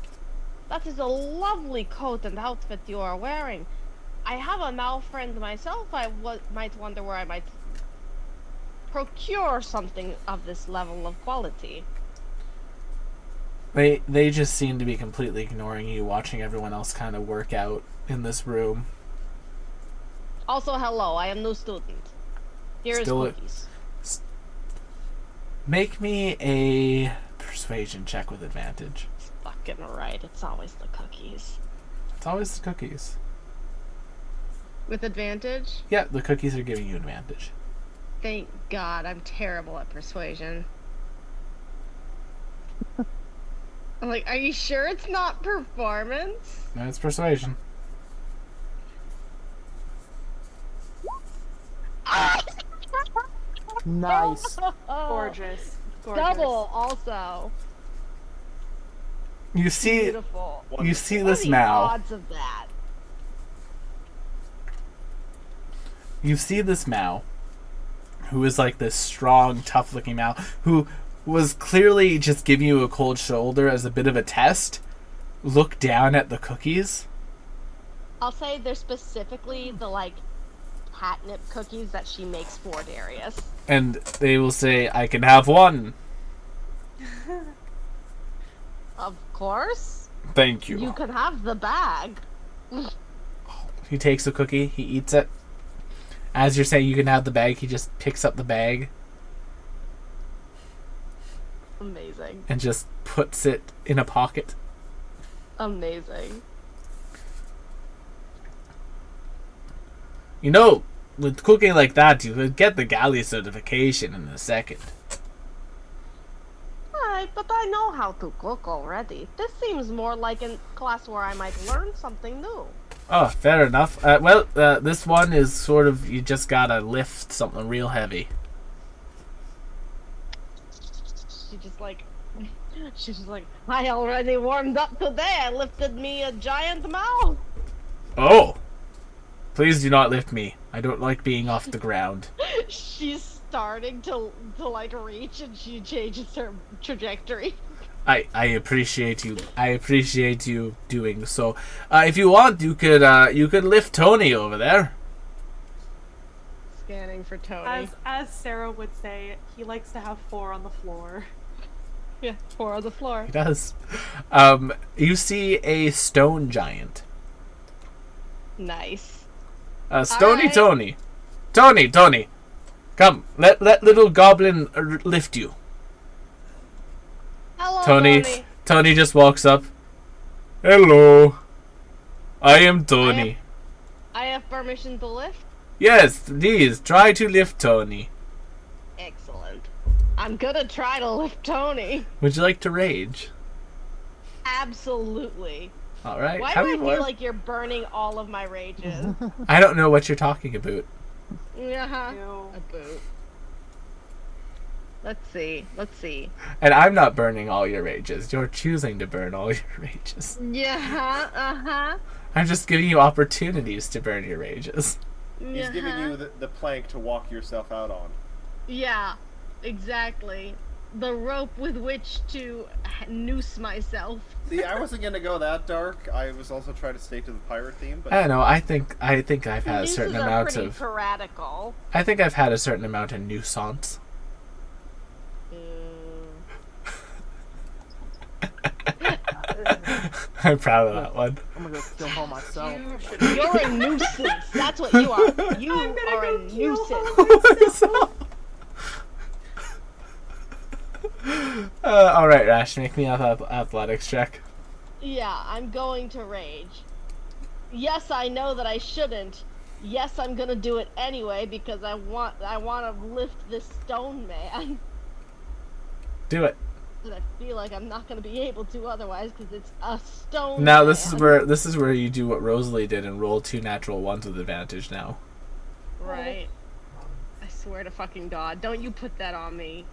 "That is a lovely coat and outfit you are wearing. I have a Mao friend myself. I might wonder where I might procure something of this level of quality." They just seem to be completely ignoring you, watching everyone else kind of work out in this room. Also, hello, I am new student. Here is Still cookies. Make me a persuasion check with advantage. Fucking right, it's always the cookies. It's always the cookies. With advantage? Yeah, the cookies are giving you advantage. Thank God, I'm terrible at persuasion. I'm like, are you sure it's not performance? No, it's persuasion. Nice. Gorgeous. Gorgeous. Double, also. You see, Beautiful. you see What are this the Mao. odds of that? You see this Mao, who is like this strong, tough-looking Mao, who was clearly just giving you a cold shoulder as a bit of a test. Look down at the cookies. I'll say they're specifically the, like, catnip cookies that she makes for Darius. And they will say, "I can have one." Of course. Thank you. You can have the bag. He takes a cookie, he eats it. As you're saying you can have the bag, he just picks up the bag Amazing. and just puts it in a pocket. Amazing. You know, with cooking like that, you could get the galley certification in a second. Alright, but I know how to cook already. This seems more like a class where I might learn something new. Oh, fair enough. This one is sort of, you just gotta lift something real heavy. She's just like, I already warmed up today. I lifted me a giant mouse. Oh! Please do not lift me. I don't like being off the ground. She's starting to like reach, and she changes her trajectory. I appreciate you. I appreciate you doing so. If you want, you could lift Tony over there. Scanning for Tony. As Sarah would say, he likes to have 4 on the floor. Yeah, 4 on the floor. He does. You see a stone giant. Nice. Stony Alright. Tony. Tony. Come, let little goblin lift you. Hello, Tony. Tony just walks up. Hello. I am Tony. I have permission to lift? Yes, please, try to lift Tony. Excellent. I'm gonna try to lift Tony. Would you like to rage? Absolutely. Alright. Why do I feel like you're burning all of my rages? I don't know what you're talking about. Uh-huh. Ew. A boot. Let's see. And I'm not burning all your rages. You're choosing to burn all your rages. Yeah, uh-huh. I'm just giving you opportunities to burn your rages. He's giving you the plank to walk yourself out on. Yeah, exactly. The rope with which to noose myself. See, I wasn't gonna go that dark. I was also trying to stay to the pirate theme, but I don't know. I think I've had a certain Nooses are amount pretty of. piratical. I think I've had a certain amount of nuisance. I'm proud of that one. I'm gonna go kill Hall myself. You're a nuisance. That's what you are. You are a nuisance. All right, Rash, make me an athletics check. Yeah, I'm going to rage. Yes, I know that I shouldn't. Yes, I'm gonna do it anyway because I want to lift this stone man. Do it. But I feel like I'm not gonna be able to otherwise because it's a stone. Now man. this is where you do what Rosalie did and roll 2 natural ones with advantage. Now. Right. I swear to fucking God, don't you put that on me.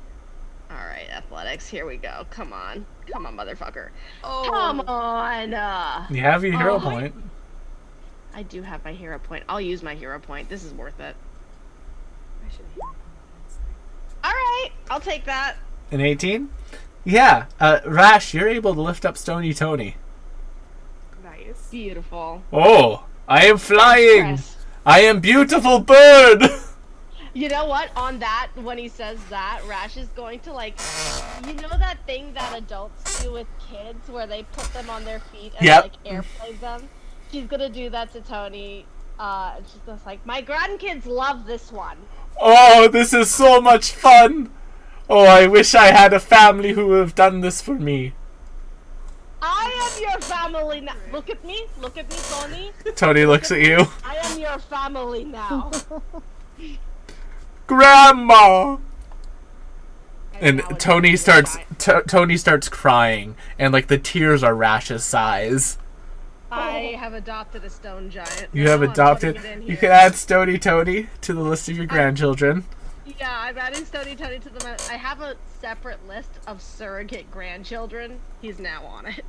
Alright, athletics, here we go. Come on, motherfucker. Oh. Come on! You have your hero Oh. point. I do have my hero point. I'll use my hero point. This is worth it. I should have Alright, I'll take that. An 18. Yeah, Rash, you're able to lift up Stony Tony. nice. Beautiful. Oh, I am flying. Press. I am beautiful bird. You know what? On that, when he says that, Rash is going to like, you know that thing that adults do with kids where they put them on their feet and Yep. like airplane them? She's gonna do that to Tony. And she's just like, my grandkids love this one. Oh, this is so much fun. Oh, I wish I had a family who would have done this for me. I am your family now. Look at me, Tony. Tony looks at you. I am your family now. Grandma. And now it's Tony really starts fine. Tony starts crying, and like the tears are Rash's size. I have adopted a stone giant. You now. have I'm adopted. putting it in You here. can add Stony Tony to the list of your grandchildren. Yeah, I'm adding Stony Tony to the. I have a separate list of surrogate grandchildren. He's now on it.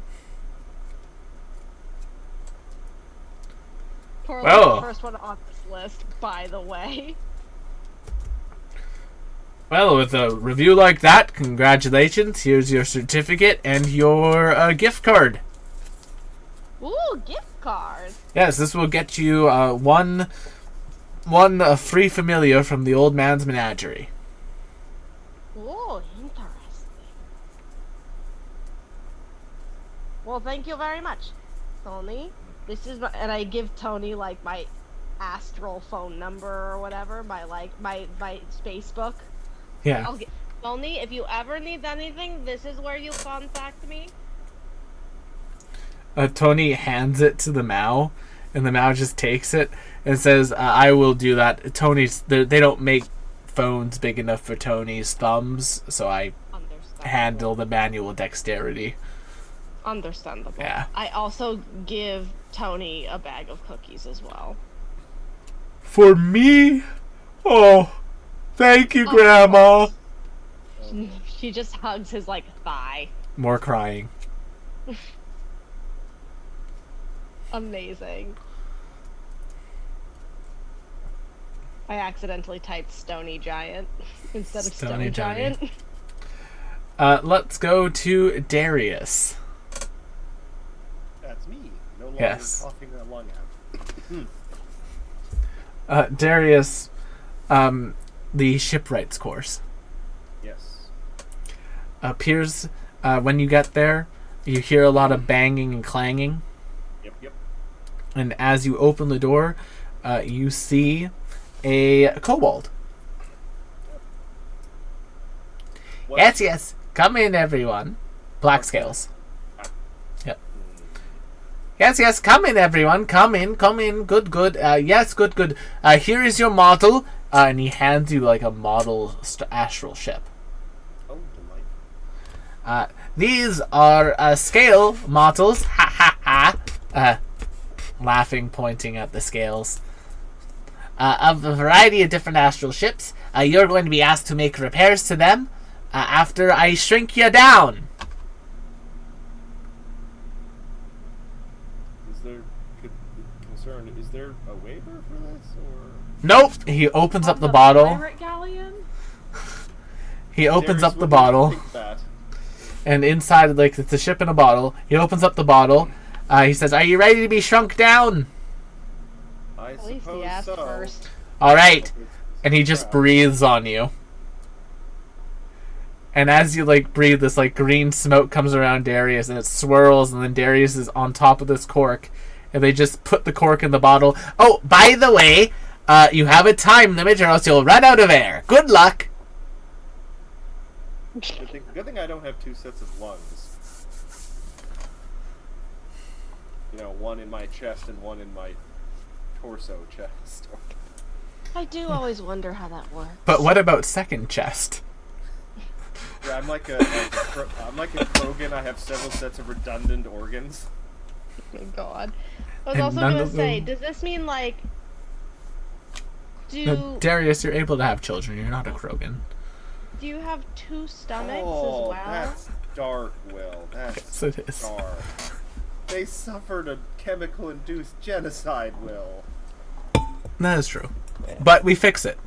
Corley's Well. the first one on this list, by the way. Well, with a review like that, congratulations. Here's your certificate and your gift card. Ooh, gift card. Yes, this will get you one free familiar from the old man's menagerie. Ooh, interesting. Well, thank you very much, Tony. This is and I give Tony like my Astral phone number or whatever, my space book. Yeah. I'll get Tony. If you ever need anything, this is where you contact me. Tony hands it to the Mao, and the Mao just takes it and says, "I will do that." They don't make phones big enough for Tony's thumbs, so I Understandable. handle the manual dexterity. Understandable. Yeah. I also give Tony a bag of cookies as well. For me? Oh, thank you, Grandma. She just hugs his like thigh. More crying. Amazing. I accidentally typed Stony Giant instead of Stony Stone Giant. Let's go to Darius. that's me. No longer Yes. coughing a lung out. Darius, the shipwrights course Yes. appears When you get there, you hear a lot of banging and clanging. Yep. And as you open the door, you see a kobold. What? Yes. Come in, everyone. Black scales. Yep. Yes. Come in, everyone. Come in. Good. Yes, good. Here is your model. And he hands you like a model astral ship. Oh, delightful. These are scale models. Ha. Laughing, pointing at the scales. Of a variety of different astral ships. You're going to be asked to make repairs to them after I shrink you down. Is there a waiver for this, or? Nope. He opens up the On bottle. Pirate galleon? He opens Darius, up the what do you bottle. think that? And inside, like, it's a ship in a bottle. He opens up the bottle. He says, "Are you ready to be shrunk down?" I At least he suppose asked so. first. All right. And he just breathes on you. And as you, like, breathe, this, like, green smoke comes around Darius, and it swirls, and then Darius is on top of this cork. And they just put the cork in the bottle. Oh, by the way, you have a time limit, or else you'll run out of air. Good luck. Good thing I don't have two sets of lungs. You know, one in my chest and one in my torso chest. I do always wonder how that works. But what about second chest? Yeah, I'm like a Krogan. I have several sets of redundant organs. Oh my god. I was And also none gonna of say, them- does this mean like Darius, you're able to have children. You're not a Krogan. do you have two stomachs Oh, as well? that's dark, Will. That's Yes, it is. dark. They suffered a chemical-induced genocide, Will. That is true. But we fix it.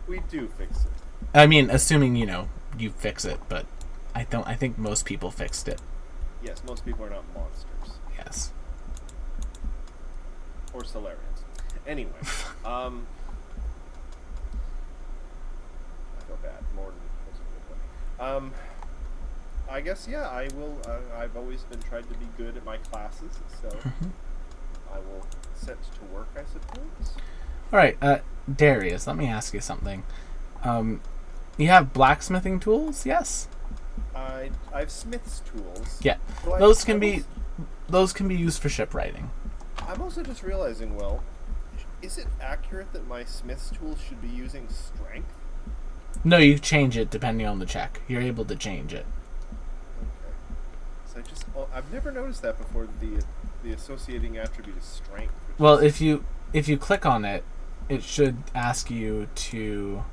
We do fix it. I mean, assuming, you fix it, but I think most people fixed it. Yes, most people are not monsters. Yes. Or Solarians. Anyway, I feel bad. Morden was a good one. I guess, yeah, I will. I've always been tried to be good at my classes, so I will set to work, I suppose. All right, Darius, let me ask you something. You have blacksmithing tools? Yes. I have smith's tools. Yeah. So Those can be used for shipwriting. I'm also just realizing, well, is it accurate that my smith's tools should be using strength? No, you change it depending on the check. You're able to change it. Okay. So I've never noticed that before. The associating attribute is strength. Well, if you click on it, it should ask you to.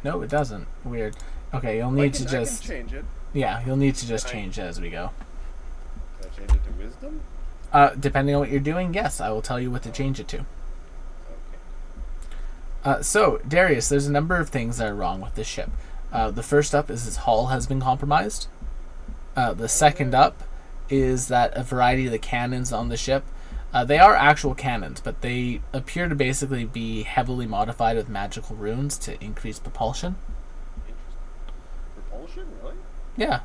No, it doesn't. Weird. Okay, you'll need to just. I can change it. Yeah, you'll need to just change it as we go. Can I change it to wisdom? Depending on what you're doing, yes, I will tell you what to change it to. Okay. So, Darius, there's a number of things that are wrong with this ship. The first up is its hull has been compromised. The second up is that a variety of the cannons on the ship, they are actual cannons, but they appear to basically be heavily modified with magical runes to increase propulsion. Interesting. Propulsion, really? Yeah.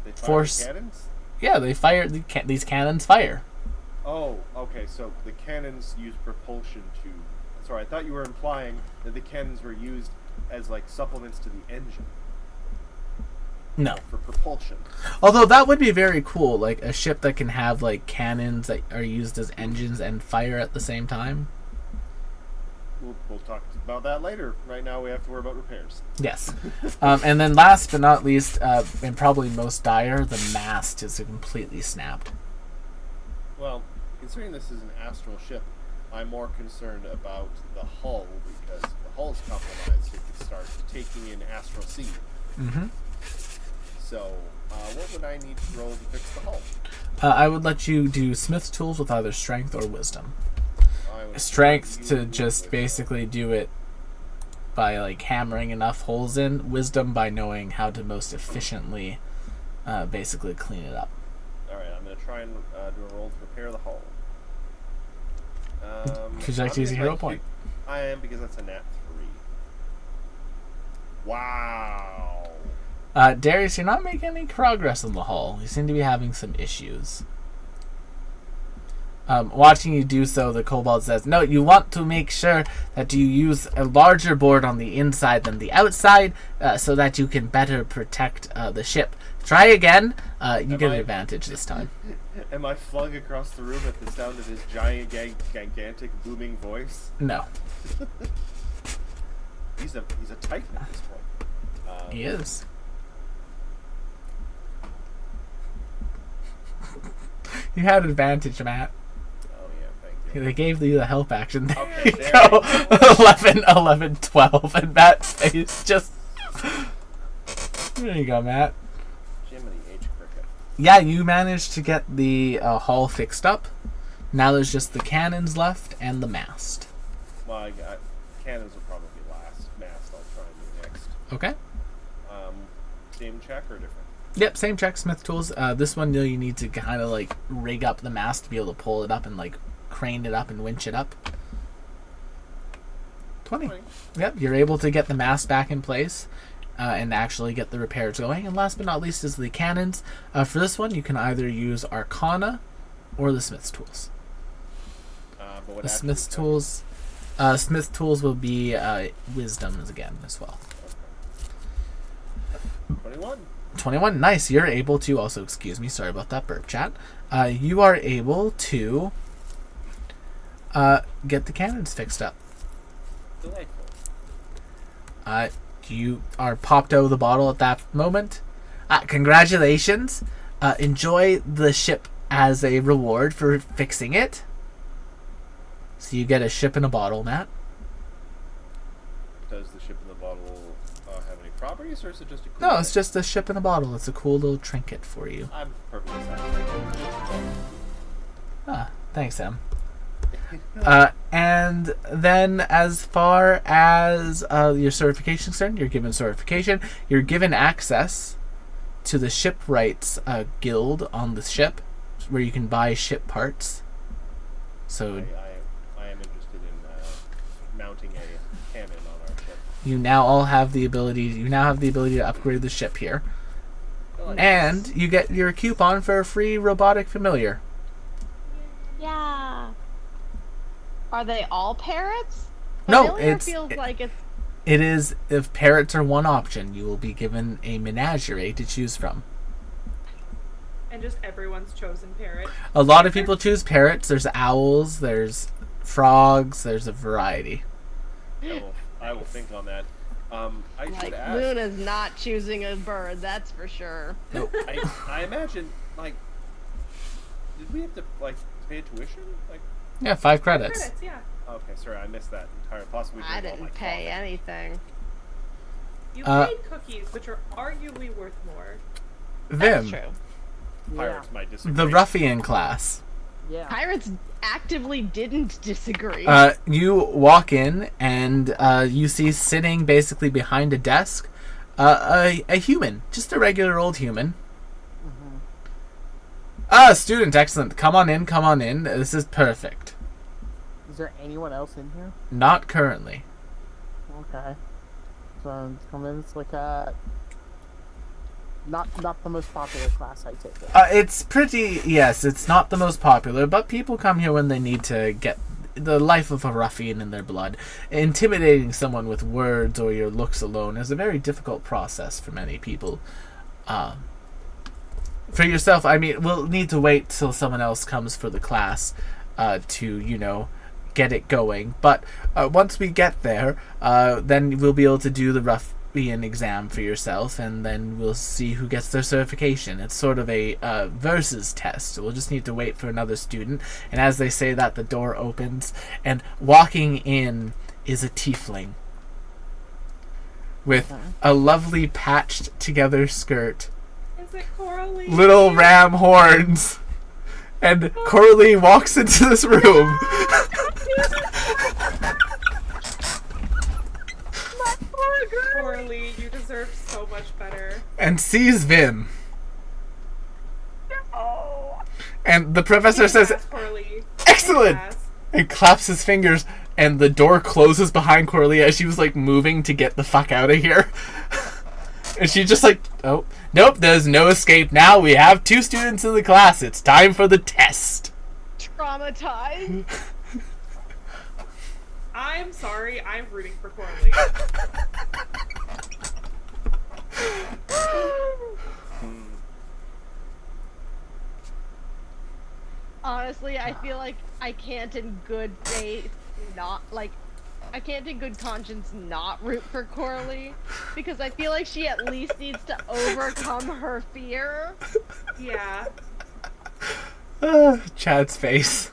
They fire Force- cannons? Yeah, they fire. These cannons fire. Oh, okay. So the cannons use propulsion to. Sorry, I thought you were implying that the cannons were used as like supplements to the engine No. for propulsion. Although that would be very cool, like a ship that can have like cannons that are used as engines and fire at the same time. We'll talk about that later. Right now, we have to worry about repairs. Yes. And then last but not least, and probably most dire, the mast is completely snapped. Well, considering this is an astral ship, I'm more concerned about the hull, because if the hull's compromised, it could start taking in astral seed. Mm-hmm. So, what would I need to roll to fix the hull? I would let you do smith's tools with either strength or wisdom. I would Strength to use just wisdom. basically do it by like hammering enough holes in. Wisdom by knowing how to most efficiently basically clean it up. Alright, I'm going to try and do a roll to repair the hull. Would you like to use a hero point? I am, because that's a nat 3. Wow. Darius, you're not making any progress in the hall. You seem to be having some issues. Watching you do so, the kobold says, no, you want to make sure that you use a larger board on the inside than the outside so that you can better protect the ship. Try again. You get an advantage this time. Am I flung across the room at the sound of his gigantic, booming voice? No. He's a titan at this point. He is. You had advantage, Matt. Oh, yeah, thank you. They gave you the help action. There Okay, you there go. we go. 11, 12, and Matt's face just... There you go, Matt. Jiminy H. Cricket. Yeah, you managed to get the hull fixed up. Now there's just the cannons left and the mast. Well, I got cannons will probably be last. Mast I'll try and do next. Okay. Same check or different? Yep, same check, Smith tools. This one, you need to kind of like rig up the mast to be able to pull it up and like crane it up and winch it up. 20. Yep, you're able to get the mast back in place and actually get the repairs going. And last but not least is the cannons. For this one, you can either use Arcana or the Smith's tools. But The Smith's tools, Smith's tools will be Wisdoms again as well. 21. 21, nice. You're able to also, excuse me, sorry about that burp chat. You are able to get the cannons fixed up. Delightful. You are popped out of the bottle at that moment. Congratulations. Enjoy the ship as a reward for fixing it. So you get a ship in a bottle, Matt. Does the ship in the bottle have any properties, or is it just a cool No, it's thing? just a ship in a bottle. It's a cool little trinket for you. I'm perfectly satisfied. Thanks, Sam. And then as far as your certification is concerned, you're given certification. You're given access to the shipwrights guild on the ship, where you can buy ship parts. So I am interested in mounting a cannon on our ship. you now all have the ability. You now have the ability to upgrade the ship here, and you get your coupon for a free robotic familiar. Yeah. Are they all parrots? No, Familiar it's feels like it's it is. If parrots are one option, you will be given a menagerie to choose from. And just everyone's chosen parrot. A lot of people choose parrots. There's owls. There's frogs. There's a variety. I will think on that. I should like ask. Luna's not choosing a bird, that's for sure. Nope. I imagine, like, did we have to pay tuition? Yeah, 5 credits. Credits, yeah. Okay, sorry, I missed that entire. Possibly. I didn't pay anything. You Uh, paid cookies, which are arguably worth more. That's Vim, true. Pirates might disagree. the ruffian class. Yeah. Pirates actively didn't disagree. You walk in and you see sitting basically behind a desk a human, just a regular old human. Student, excellent. Come on in, come on in. This is perfect. Is there anyone else in here? Not currently. Okay. So come in. It's like not the most popular class, I take it. It's pretty, yes, it's not the most popular, but people come here when they need to get the life of a ruffian in their blood. Intimidating someone with words or your looks alone is a very difficult process for many people. For yourself, I mean, we'll need to wait till someone else comes for the class to, get it going. But once we get there, then we'll be able to do the ruffian exam for yourself, and then we'll see who gets their certification. It's sort of a versus test. We'll just need to wait for another student. And as they say that, the door opens, and walking in is a tiefling with a lovely patched together skirt, Is it Coralie? little ram horns, and Coralie walks into this room. Coralie, you deserve so much better. And sees Vim. And the professor says, Pass, Coralie. "Excellent!" Pass. and claps his fingers, and the door closes behind Coralie as she was moving to get the fuck out of here. And she just Oh, nope, there's no escape now. We have 2 students in the class. It's time for the test. Traumatized. I'm sorry, I'm rooting for Coralie. Honestly, I feel like I can't in good faith I can't in good conscience not root for Coralie, because I feel like she at least needs to overcome her fear. Yeah. Chad's face.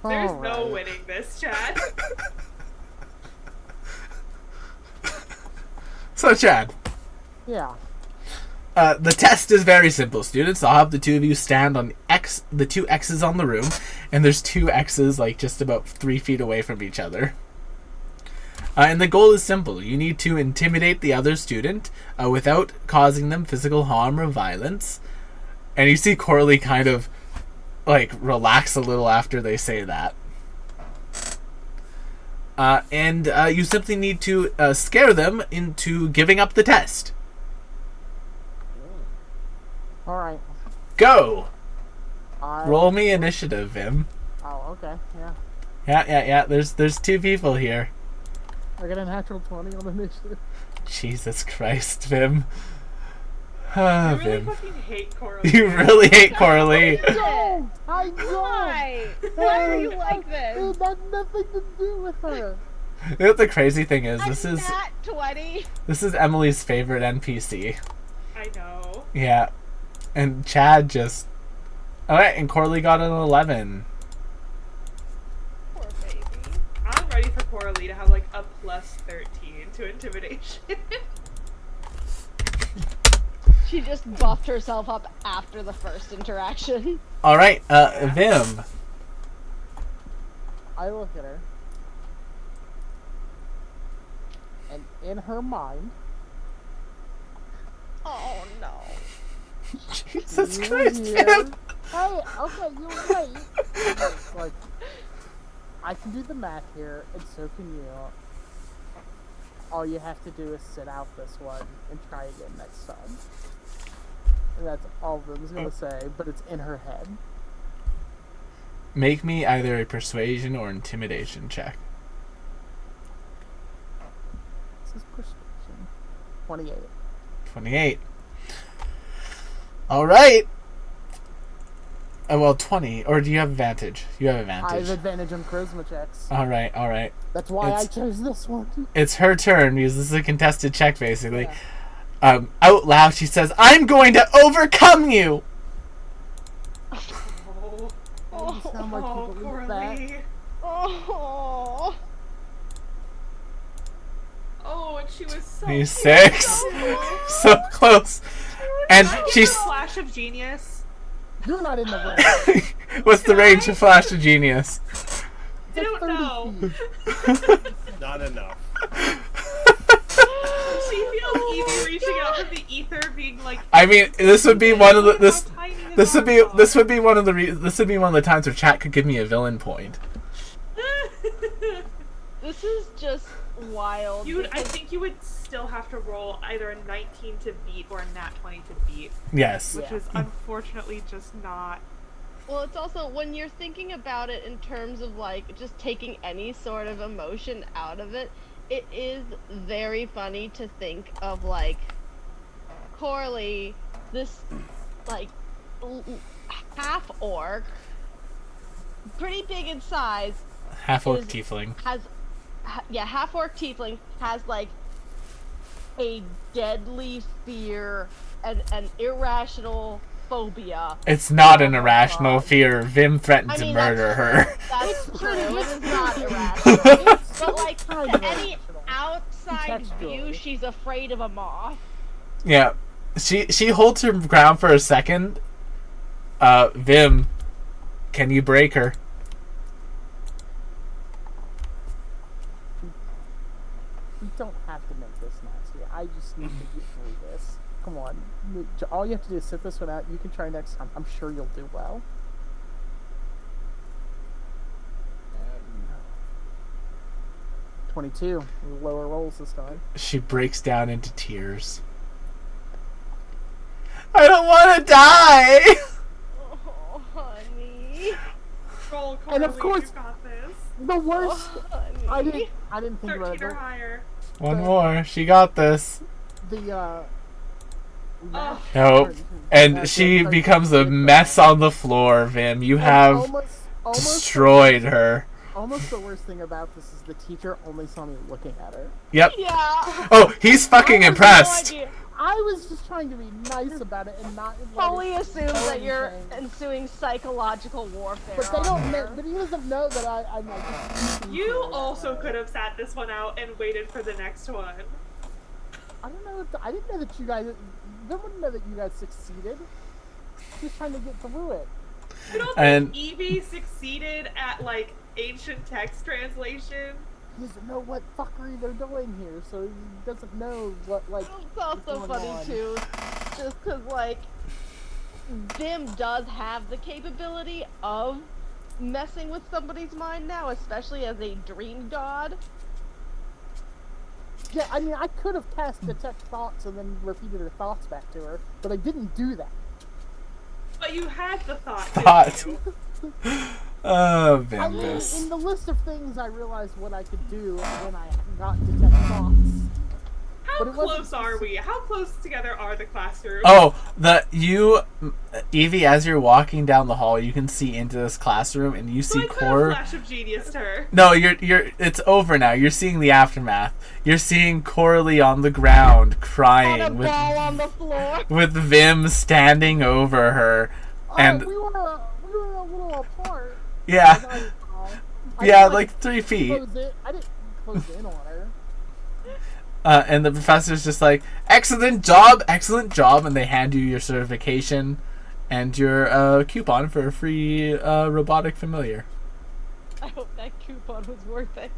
There's All no right. winning this, Chad. So, Chad, Yeah. the test is very simple, students. I'll have the 2 of you stand on the 2 X's on the room, and there's 2 X's like just about 3 feet away from each other. And the goal is simple. You need to intimidate the other student without causing them physical harm or violence. And you see Coralie kind of like relax a little after they say that. And you simply need to scare them into giving up the test. All right. Go! I... Roll me initiative, Vim. Oh, okay. Yeah. Yeah. There's 2 people here. I got a natural 20 on initiative. Jesus Christ, Vim. I really Vim. fucking hate Coralie. You really hate Coralie. I don't! Why? Why are you like this? It had nothing to do with her. You know what the crazy thing is? This I'm is not 20. this is Emily's favorite NPC. I know. Yeah. And Chad just... Alright, and Coralie got an 11. Poor baby. I'm ready for Coralie to have like a plus 13 to intimidation. She just buffed herself up after the first interaction. Alright, Vim. I look at her. And in her mind, Oh no. Jesus you Christ, hear, Vim. hey, okay, you wait. It's like, I can do the math here, and so can you. All you have to do is sit out this one and try again next time. And that's all Vim's gonna say, but it's in her head. Make me either a persuasion or intimidation check. This is persuasion. 28. 28. Alright. Well, 20. Or do you have advantage? You have I have advantage. advantage on charisma checks. Alright. That's why I It's- chose this one. It's her turn because this is a contested check, basically. Yeah. Out loud, she says, "I'm going to overcome you!" Oh, Oh, you sound like oh, you believe that. Coralie. Oh. Oh, and she was so He's 6. close. So close. And Can I she's... give a flash of genius. You're not in the way. What's the range of Flash of Genius? I don't 30 know. feet. Not enough. She feels Evie reaching out from the ether, being like, I mean, this would be one of the... This "How tiny this would be arms are." this would be one of the this would be one of the times where chat could give me a villain point. This is just wild. I because- think you would still have to roll either a 19 to beat or a nat 20 to beat, Yes. which Yeah. is unfortunately just not. Well, it's also when you're thinking about it in terms of like just taking any sort of emotion out of it, it is very funny to think of like Coralie, this like half orc, pretty big in size, Half orc is- tiefling. has half orc tiefling has like a deadly fear and an irrational phobia. It's not an Oh my irrational God. fear. Vim threatened I to mean, murder her. That's true. It is not irrational. But like Kind to of any irrational. outside view, Contextually. she's afraid of a moth. Yeah. She holds her ground for a second. Vim, can you break her? You don't have to make this nasty. I just need to get through this. Come on. All you have to do is sit this one out. You can try next time. I'm sure you'll do well. 22. Lower rolls this time. She breaks down into tears. I don't want to die! Oh, honey. Roll, And of Carly, course- you got this. The worst. Honey. I didn't think about 13 it. or higher. One more. She got this. The Oh. Nope. And she becomes a mess on the floor, Vim. You have almost destroyed her. Almost the worst thing about this is the teacher only saw me looking at her. Yep. Yeah. Oh, he's fucking I have impressed. No idea. I was just trying to be nice about it and not. Fully assumes know that you're anything. ensuing psychological warfare. But they on don't. her. But he doesn't know that I'm like. speaking to You her that also way. could have sat this one out and waited for the next one. I don't know. I didn't know that you guys. They wouldn't know that you guys succeeded. Just trying to get through it. You don't And- think Evie succeeded at, like, ancient text translation? He doesn't know what fuckery they're doing here, so he doesn't know what like. It's also going funny on. too, just because like Vim does have the capability of messing with somebody's mind now, especially as a dream god. Yeah, I mean, I could have cast detect thoughts and then repeated her thoughts back to her, but I didn't do that. But you had the thought, Thought. didn't you? Oh, I mean, Vimbus. in the list of things, I realized what I could do when I got detect thoughts. How But it wasn't close are we? How close together are the classrooms? Oh, Evie, as you're walking down the hall, you can see into this classroom, and you So see I could Cor. have flash of genius her. No, it's over now. You're seeing the aftermath. You're seeing Coralie on the ground On a crying ball on the floor. with Vim standing over her, and we were a little apart. yeah, I yeah, didn't, like 3 feet. I didn't close in on her. And the professor's just like, excellent job, and they hand you your certification and your coupon for a free robotic familiar. I hope that coupon was worth it.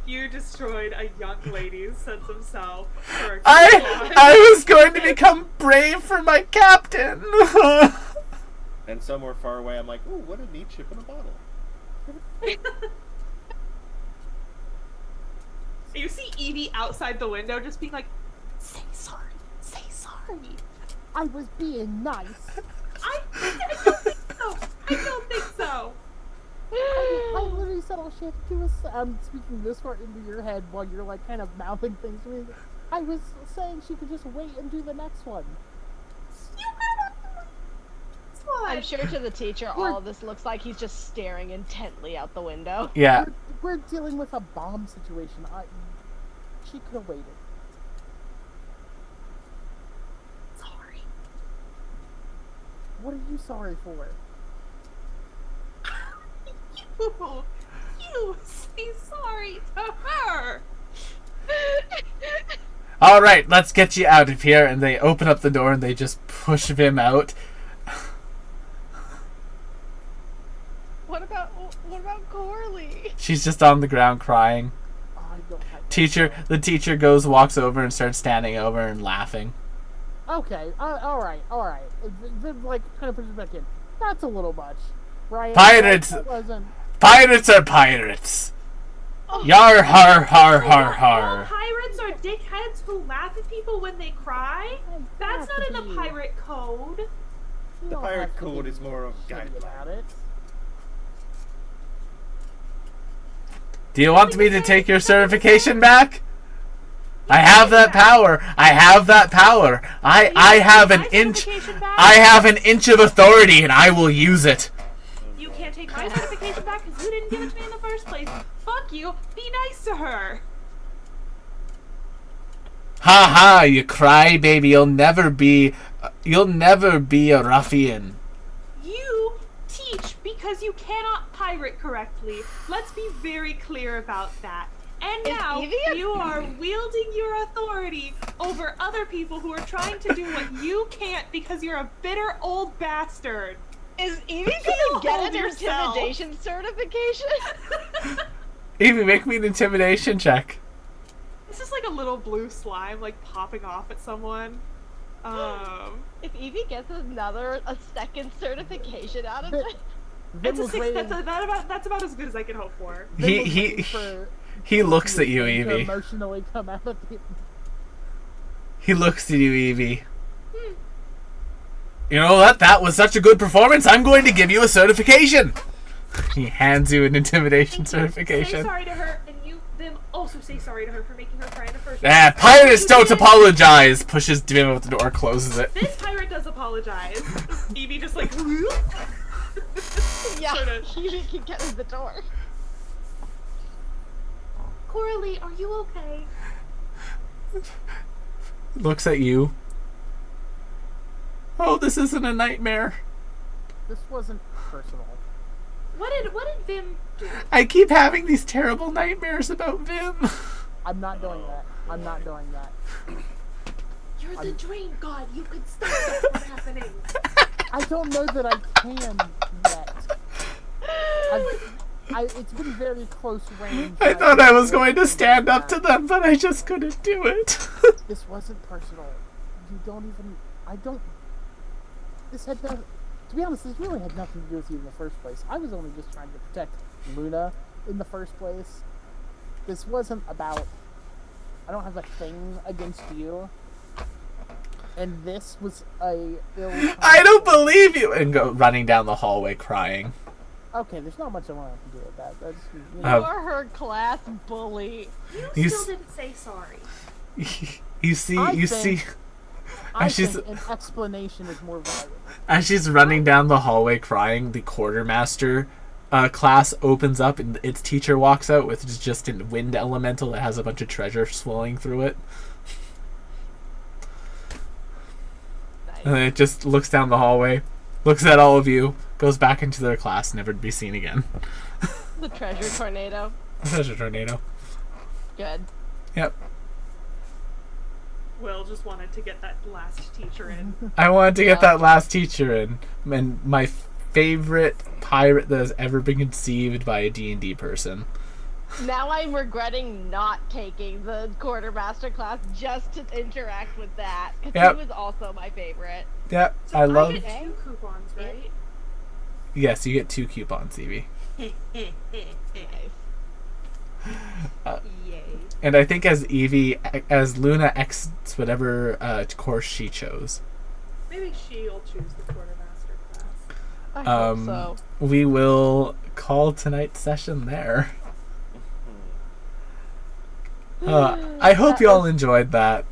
You destroyed a young lady's sense of self. For a coupon. I was going to become brave for my captain. And somewhere far away, I'm like, ooh, what a neat chip in a bottle. You see Evie outside the window just being like, say sorry. I was being nice. I don't think so. I don't think so. I literally said all she had to do was I'm speaking this part into your head while you're like kind of mouthing things to me. I was saying she could just wait and do the next one. I'm sure to the teacher, all of this looks like he's just staring intently out the window. Yeah. We're dealing with a bomb situation. She could have waited. Sorry. What are you sorry for? You say sorry to her. All right, let's get you out of here. And they open up the door and they just push Vim out. What about Coralie? She's just on the ground crying. I don't have The teacher walks over and starts standing over and laughing. Okay, alright. Then, like, kind of push it back in. That's a little much, right? Pirates! That wasn't... Pirates are pirates. Yar har har har All har. pirates are dickheads who laugh at people when they cry. That's not in the pirate code. You The don't pirate have to code be is more of a shitty guideline. about it. Do you want me to take your certification back? I have that power. I have an inch of authority, and I will use it. You can't take my certification back because you didn't give it to me in the first place. Fuck you. Be nice to her. Ha ha! You cry, baby. You'll never be a ruffian. You teach because you cannot pirate correctly. Let's be very clear about that. And Is now Evie a- you are wielding your authority over other people who are trying to do what you can't because you're a bitter old bastard. Is Evie You gonna get hold an yourself. intimidation certification? Evie, make me an intimidation check. This is like a little blue slime like popping off at someone. If Evie gets a second certification out of it, Vin It's a was 6. waiting. That's about as good as I can hope for. Vin was He waiting for he looks at you, Vin to Evie. emotionally come out of the. He looks at you, Evie. You know what? That was such a good performance. I'm going to give you a certification. He hands you an intimidation Say certification. sorry to her, and you them also say sorry to her for making her cry in the first Ah, place. pirates You don't did. apologize. Pushes Vim out the door, closes it. This pirate does apologize. Evie just like. Yeah, Sorta. you can get in the door. Coralie, are you okay? Looks at you. Oh, this isn't a nightmare. This wasn't personal. What did Vim do? I keep having these terrible nightmares about Vim. I'm not doing that. I'm not doing that. You're the drain god. You could stop that from happening. I don't know that I can yet. It's been very close range. I thought I was going to stand up to them, but I just couldn't do it. This wasn't personal. You don't even. I don't. This had no. To be honest, this really had nothing to do with you in the first place. I was only just trying to protect Luna in the first place. This wasn't about. I don't have a thing against you. And this was a ill. I don't believe you! And go running down the hallway crying. Okay, there's not much I want to do with that. That's. You Uh, You are her class bully. You You still s- didn't say sorry. You see, I you think- see, I she's- think an explanation is more valuable. as she's running down the hallway crying, the quartermaster class opens up and its teacher walks out with just a wind elemental that has a bunch of treasure swirling through it. And then it just looks down the hallway, looks at all of you, goes back into their class, never to be seen again. The treasure tornado. Treasure tornado. Good. Yep. Will just wanted to get that last teacher in. I wanted to get Yeah. that last teacher in. And my favorite pirate that has ever been conceived by a D&D person. Now I'm regretting not taking the quartermaster class just to interact with that. Because Yep. he was also my favorite. Yep, So I love... get 2 coupons, right? Yes, you get 2 coupons, Evie. Nice. Yay. And I think as Luna exits whatever course she chose, Maybe she'll choose the quartermaster class. I Um, hope so. we will call tonight's session there. I hope That you all was enjoyed that.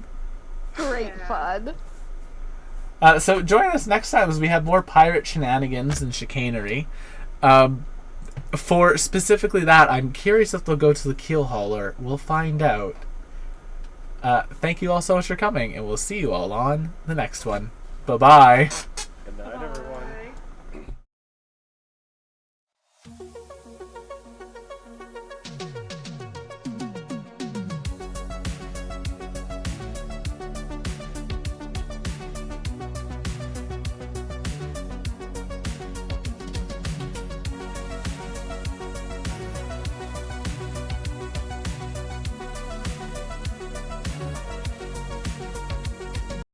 Great Yeah. fun. So join us next time as we have more pirate shenanigans and chicanery. For specifically that, I'm curious if they'll go to the keel hauler. We'll find out. Thank you all so much for coming, and we'll see you all on the next one. Bye-bye.